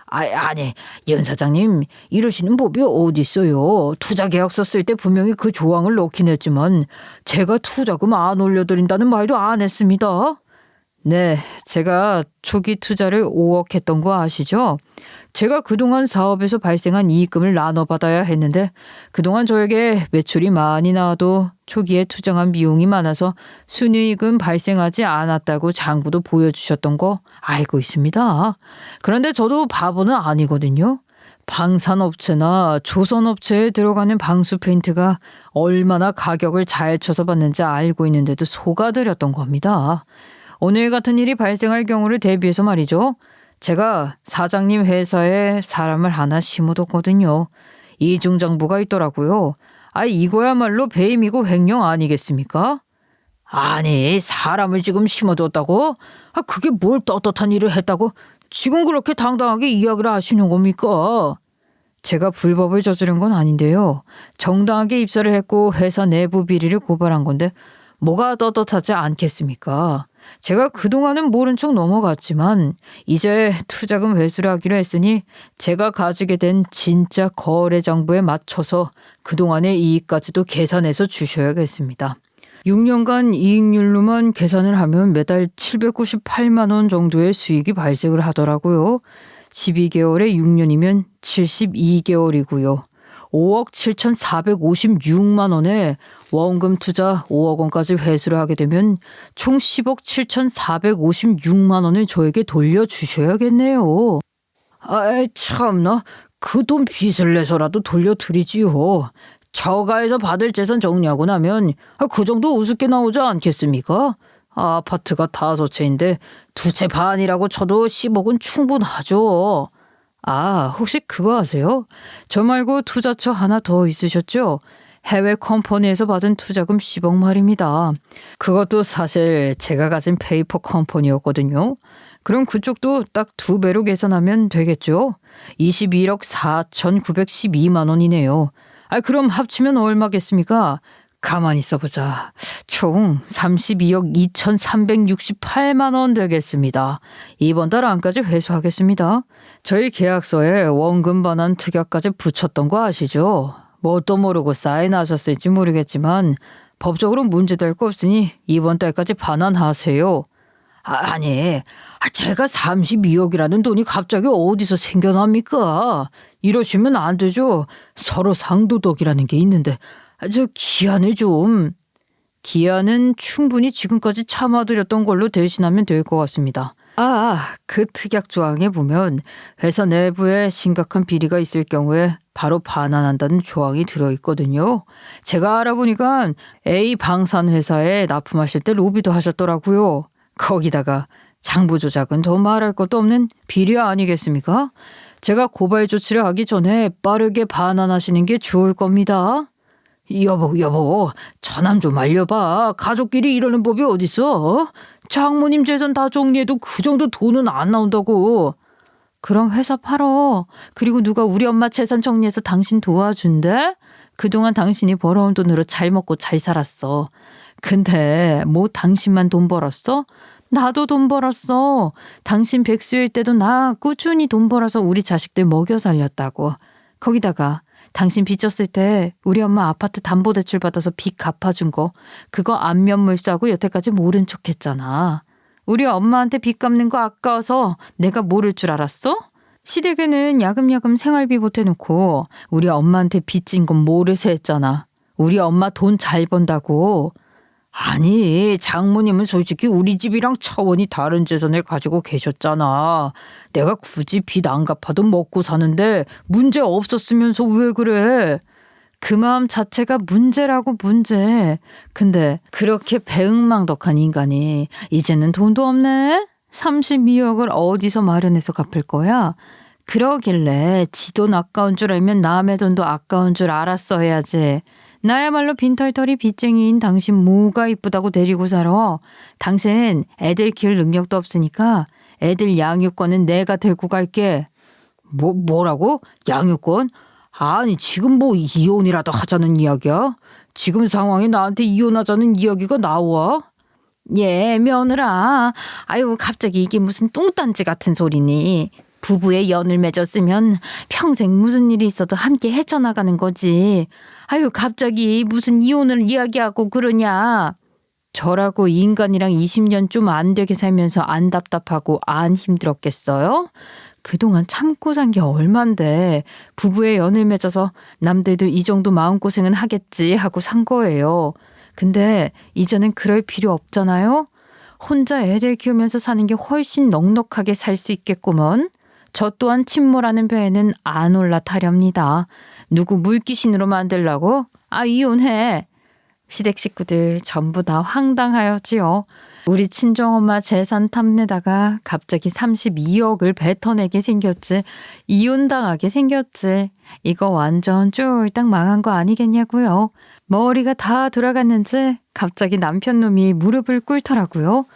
아니, 윤 사장님, 이러시는 법이 어디 있어요. 투자 계약서 쓸 때 분명히 그 조항을 넣긴 했지만 제가 투자금 안 올려드린다는 말도 안 했습니다. 네, 제가 초기 투자를 5억 했던 거 아시죠? 제가 그동안 사업에서 발생한 이익금을 나눠받아야 했는데 그동안 저에게 매출이 많이 나와도 초기에 투자한 비용이 많아서 순이익은 발생하지 않았다고 장부도 보여주셨던 거 알고 있습니다. 그런데 저도 바보는 아니거든요. 방산업체나 조선업체에 들어가는 방수 페인트가 얼마나 가격을 잘 쳐서 받는지 알고 있는데도 속아드렸던 겁니다. 오늘 같은 일이 발생할 경우를 대비해서 말이죠. 제가 사장님 회사에 사람을 하나 심어뒀거든요. 이중장부가 있더라고요. 이거야말로 배임이고 횡령 아니겠습니까? 아니, 사람을 지금 심어뒀다고? 그게 뭘 떳떳한 일을 했다고 지금 그렇게 당당하게 이야기를 하시는 겁니까? 제가 불법을 저지른 건 아닌데요. 정당하게 입사를 했고 회사 내부 비리를 고발한 건데 뭐가 떳떳하지 않겠습니까? 제가 그동안은 모른 척 넘어갔지만 이제 투자금 회수를 하기로 했으니 제가 가지게 된 진짜 거래 장부에 맞춰서 그동안의 이익까지도 계산해서 주셔야겠습니다. 6년간 이익률로만 계산을 하면 매달 798만 원 정도의 수익이 발생을 하더라고요. 12개월에 6년이면 72개월이고요. 5억 7,456만 원에 원금 투자 5억 원까지 회수를 하게 되면 총 10억 7,456만 원을 저에게 돌려주셔야겠네요. 참나. 그 돈 빚을 내서라도 돌려드리지요. 저가에서 받을 재산 정리하고 나면 그 정도 우습게 나오지 않겠습니까? 아파트가 5채인데 2채 반이라고 쳐도 10억은 충분하죠. 혹시 그거 아세요? 저 말고 투자처 하나 더 있으셨죠? 해외 컴퍼니에서 받은 투자금 10억 말입니다. 그것도 사실 제가 가진 페이퍼 컴퍼니였거든요. 그럼 그쪽도 딱 2배로 계산하면 되겠죠? 21억 4,912만 원이네요. 그럼 합치면 얼마겠습니까? 가만히 있어보자. 총 32억 2,368만 원 되겠습니다. 이번 달 안까지 회수하겠습니다. 저희 계약서에 원금 반환 특약까지 붙였던 거 아시죠? 뭣도 모르고 사인하셨을지 모르겠지만 법적으로 문제될 거 없으니 이번 달까지 반환하세요. 아니, 제가 32억이라는 돈이 갑자기 어디서 생겨납니까? 이러시면 안 되죠. 서로 상도덕이라는 게 있는데 기한을 좀. 기한은 충분히 지금까지 참아드렸던 걸로 대신하면 될 것 같습니다. 그 특약 조항에 보면 회사 내부에 심각한 비리가 있을 경우에 바로 반환한다는 조항이 들어있거든요. 제가 알아보니까 A 방산 회사에 납품하실 때 로비도 하셨더라고요. 거기다가 장부 조작은 더 말할 것도 없는 비리 아니겠습니까? 제가 고발 조치를 하기 전에 빠르게 반환하시는 게 좋을 겁니다. 여보, 전함 좀 알려봐. 가족끼리 이러는 법이 어딨어? 장모님 재산 다 정리해도 그 정도 돈은 안 나온다고. 그럼 회사 팔어. 그리고 누가 우리 엄마 재산 정리해서 당신 도와준대? 그동안 당신이 벌어온 돈으로 잘 먹고 잘 살았어. 근데 뭐 당신만 돈 벌었어? 나도 돈 벌었어. 당신 백수일 때도 나 꾸준히 돈 벌어서 우리 자식들 먹여 살렸다고. 거기다가 당신 빚졌을 때 우리 엄마 아파트 담보대출 받아서 빚 갚아준 거 그거 안면물수하고 여태까지 모른 척 했잖아. 우리 엄마한테 빚 갚는 거 아까워서 내가 모를 줄 알았어? 시댁에는 야금야금 생활비 보태놓고 우리 엄마한테 빚진 건 모르세 했잖아. 우리 엄마 돈 잘 번다고. 아니, 장모님은 솔직히 우리 집이랑 차원이 다른 재산을 가지고 계셨잖아. 내가 굳이 빚 안 갚아도 먹고 사는데 문제 없었으면서 왜 그래? 그 마음 자체가 문제라고 문제. 근데 그렇게 배은망덕한 인간이 이제는 돈도 없네? 32억을 어디서 마련해서 갚을 거야? 그러길래 지 돈 아까운 줄 알면 남의 돈도 아까운 줄 알았어 해야지. 나야말로 빈털터리 빚쟁이인 당신 뭐가 이쁘다고 데리고 살아. 당신 애들 키울 능력도 없으니까 애들 양육권은 내가 들고 갈게. 뭐라고? 양육권? 아니 지금 뭐 이혼이라도 하자는 이야기야? 지금 상황에 나한테 이혼하자는 이야기가 나와? 예, 며느라. 아유, 갑자기 이게 무슨 뚱딴지 같은 소리니. 부부의 연을 맺었으면 평생 무슨 일이 있어도 함께 헤쳐나가는 거지. 아유, 갑자기 무슨 이혼을 이야기하고 그러냐. 저라고 인간이랑 20년 좀 안 되게 살면서 안 답답하고 안 힘들었겠어요? 그동안 참고 산 게 얼만데 부부의 연을 맺어서 남들도 이 정도 마음고생은 하겠지 하고 산 거예요. 근데 이제는 그럴 필요 없잖아요. 혼자 애들 키우면서 사는 게 훨씬 넉넉하게 살 수 있겠구먼. 저 또한 침몰하는 배에는 안 올라타렵니다. 누구 물귀신으로 만들라고? 아, 이혼해. 시댁 식구들 전부 다 황당하였지요. 우리 친정엄마 재산 탐내다가 갑자기 32억을 뱉어내게 생겼지. 이혼당하게 생겼지. 이거 완전 쫄딱 망한 거 아니겠냐고요. 머리가 다 돌아갔는지 갑자기 남편 놈이 무릎을 꿇더라고요.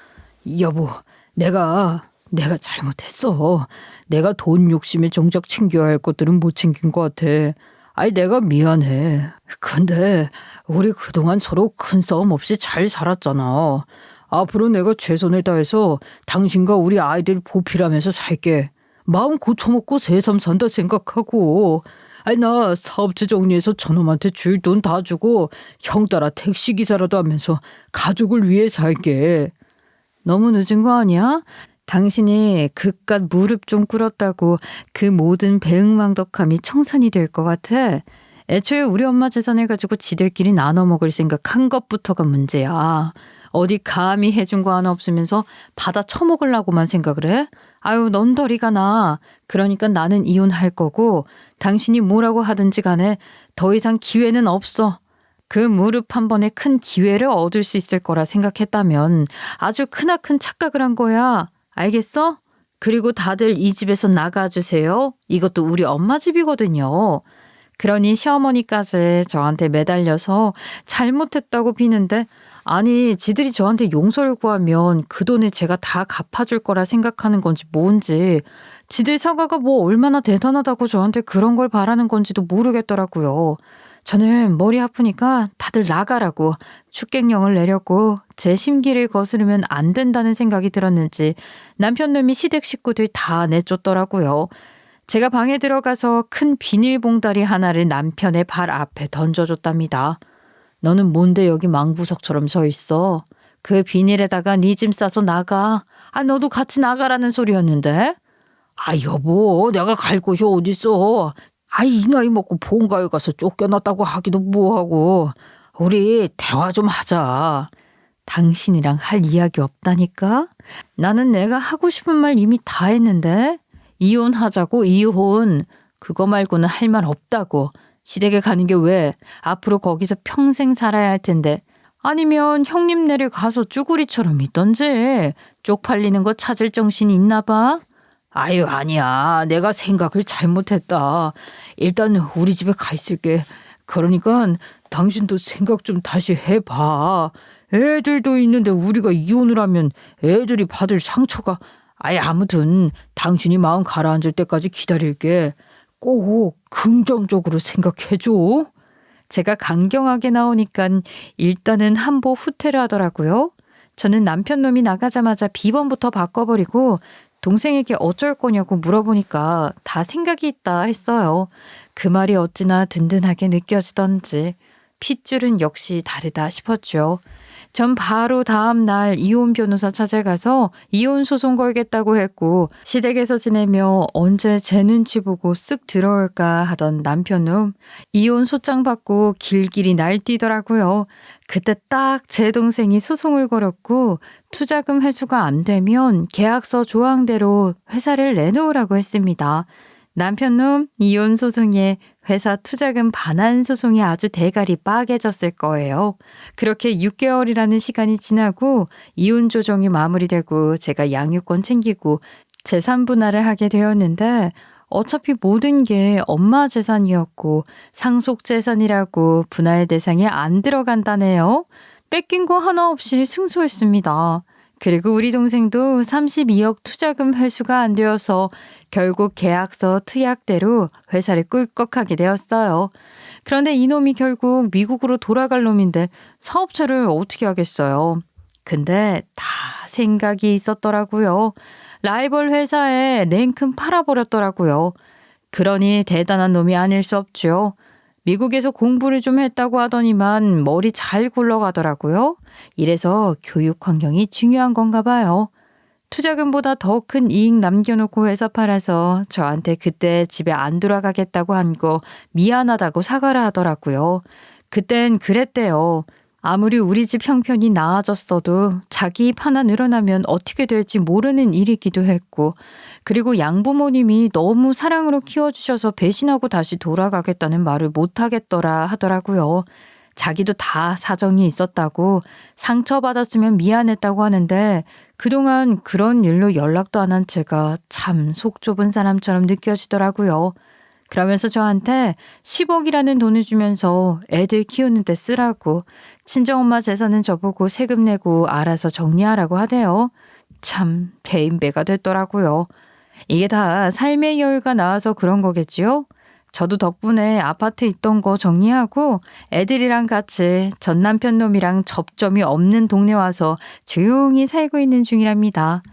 여보, 내가 잘못했어. 내가 돈 욕심에 정작 챙겨야 할 것들은 못 챙긴 것 같아. 아니, 내가 미안해. 근데 우리 그동안 서로 큰 싸움 없이 잘 살았잖아. 앞으로 내가 최선을 다해서 당신과 우리 아이들 보필하면서 살게. 마음 고쳐먹고 새삼 산다 생각하고. 아니, 나 사업체 정리해서 저놈한테 줄 돈 다 주고 형 따라 택시기사라도 하면서 가족을 위해 살게. 너무 늦은 거 아니야? 당신이 그깟 무릎 좀 꿇었다고 그 모든 배응망덕함이 청산이 될 것 같아. 애초에 우리 엄마 재산을 가지고 지들끼리 나눠 먹을 생각한 것부터가 문제야. 어디 감히 해준 거 하나 없으면서 받아 처먹으려고만 생각을 해? 아유, 넌더리가 나. 그러니까 나는 이혼할 거고 당신이 뭐라고 하든지 간에 더 이상 기회는 없어. 그 무릎 한 번에 큰 기회를 얻을 수 있을 거라 생각했다면 아주 크나큰 착각을 한 거야. 알겠어? 그리고 다들 이 집에서 나가주세요. 이것도 우리 엄마 집이거든요. 그러니 시어머니까지 저한테 매달려서 잘못했다고 비는데 아니 지들이 저한테 용서를 구하면 그 돈을 제가 다 갚아줄 거라 생각하는 건지 뭔지 지들 사과가 뭐 얼마나 대단하다고 저한테 그런 걸 바라는 건지도 모르겠더라고요. 저는 머리 아프니까 다들 나가라고 축객령을 내렸고 제 심기를 거스르면 안 된다는 생각이 들었는지 남편놈이 시댁 식구들 다 내쫓더라고요. 제가 방에 들어가서 큰 비닐봉다리 하나를 남편의 발 앞에 던져줬답니다. 너는 뭔데 여기 망부석처럼 서 있어? 그 비닐에다가 네 짐 싸서 나가. 아, 너도 같이 나가라는 소리였는데? 아, 여보, 내가 갈 곳이 어딨어. 이 나이 먹고 본가에 가서 쫓겨났다고 하기도 뭐하고. 우리 대화 좀 하자. 당신이랑 할 이야기 없다니까? 나는 내가 하고 싶은 말 이미 다 했는데? 이혼하자고, 이혼. 그거 말고는 할 말 없다고. 시댁에 가는 게 왜? 앞으로 거기서 평생 살아야 할 텐데. 아니면 형님네를 가서 쭈구리처럼 있던지. 쪽팔리는 거 찾을 정신이 있나 봐? 아유, 아니야. 내가 생각을 잘못했다. 일단 우리 집에 가 있을게. 그러니까 당신도 생각 좀 다시 해봐. 애들도 있는데 우리가 이혼을 하면 애들이 받을 상처가. 아무튼 당신이 마음 가라앉을 때까지 기다릴게. 꼭 긍정적으로 생각해줘. 제가 강경하게 나오니까 일단은 한보 후퇴를 하더라고요. 저는 남편 놈이 나가자마자 비번부터 바꿔버리고 동생에게 어쩔 거냐고 물어보니까 다 생각이 있다 했어요. 그 말이 어찌나 든든하게 느껴지던지 핏줄은 역시 다르다 싶었죠. 전 바로 다음 날 이혼 변호사 찾아가서 이혼 소송 걸겠다고 했고 시댁에서 지내며 언제 제 눈치 보고 쓱 들어올까 하던 남편놈 이혼 소장 받고 길길이 날뛰더라고요. 그때 딱 제 동생이 소송을 걸었고 투자금 회수가 안 되면 계약서 조항대로 회사를 내놓으라고 했습니다. 남편놈 이혼 소송에 회사 투자금 반환 소송이 아주 대가리 빠개졌을 거예요. 그렇게 6개월이라는 시간이 지나고 이혼 조정이 마무리되고 제가 양육권 챙기고 재산 분할을 하게 되었는데 어차피 모든 게 엄마 재산이었고 상속 재산이라고 분할 대상에 안 들어간다네요. 뺏긴 거 하나 없이 승소했습니다. 그리고 우리 동생도 32억 투자금 회수가 안 되어서 결국 계약서 특약대로 회사를 꿀꺽하게 되었어요. 그런데 이놈이 결국 미국으로 돌아갈 놈인데 사업체를 어떻게 하겠어요. 근데 다 생각이 있었더라고요. 라이벌 회사에 냉큼 팔아버렸더라고요. 그러니 대단한 놈이 아닐 수 없죠. 미국에서 공부를 좀 했다고 하더니만 머리 잘 굴러가더라고요. 이래서 교육 환경이 중요한 건가 봐요. 투자금보다 더 큰 이익 남겨놓고 회사 팔아서 저한테 그때 집에 안 돌아가겠다고 한 거 미안하다고 사과를 하더라고요. 그땐 그랬대요. 아무리 우리 집 형편이 나아졌어도 자기 입 하나 늘어나면 어떻게 될지 모르는 일이기도 했고, 그리고 양부모님이 너무 사랑으로 키워주셔서 배신하고 다시 돌아가겠다는 말을 못하겠더라 하더라고요. 자기도 다 사정이 있었다고, 상처받았으면 미안했다고 하는데 그동안 그런 일로 연락도 안 한 제가 참 속 좁은 사람처럼 느껴지더라고요. 그러면서 저한테 10억이라는 돈을 주면서 애들 키우는 데 쓰라고, 친정엄마 재산은 저보고 세금 내고 알아서 정리하라고 하대요. 참 대인배가 됐더라고요. 이게 다 삶의 여유가 나와서 그런 거겠지요? 저도 덕분에 아파트 있던 거 정리하고 애들이랑 같이 전 남편 놈이랑 접점이 없는 동네 와서 조용히 살고 있는 중이랍니다.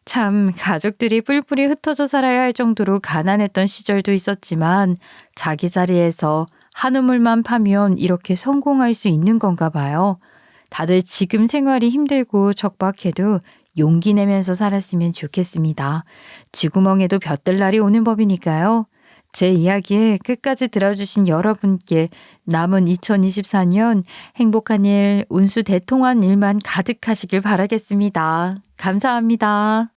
참 가족들이 뿔뿔이 흩어져 살아야 할 정도로 가난했던 시절도 있었지만 자기 자리에서 한 우물만 파면 이렇게 성공할 수 있는 건가 봐요. 다들 지금 생활이 힘들고 척박해도 용기 내면서 살았으면 좋겠습니다. 쥐구멍에도 볕들 날이 오는 법이니까요. 제 이야기 끝까지 들어주신 여러분께 남은 2024년 행복한 일, 운수 대통한 일만 가득하시길 바라겠습니다. 감사합니다.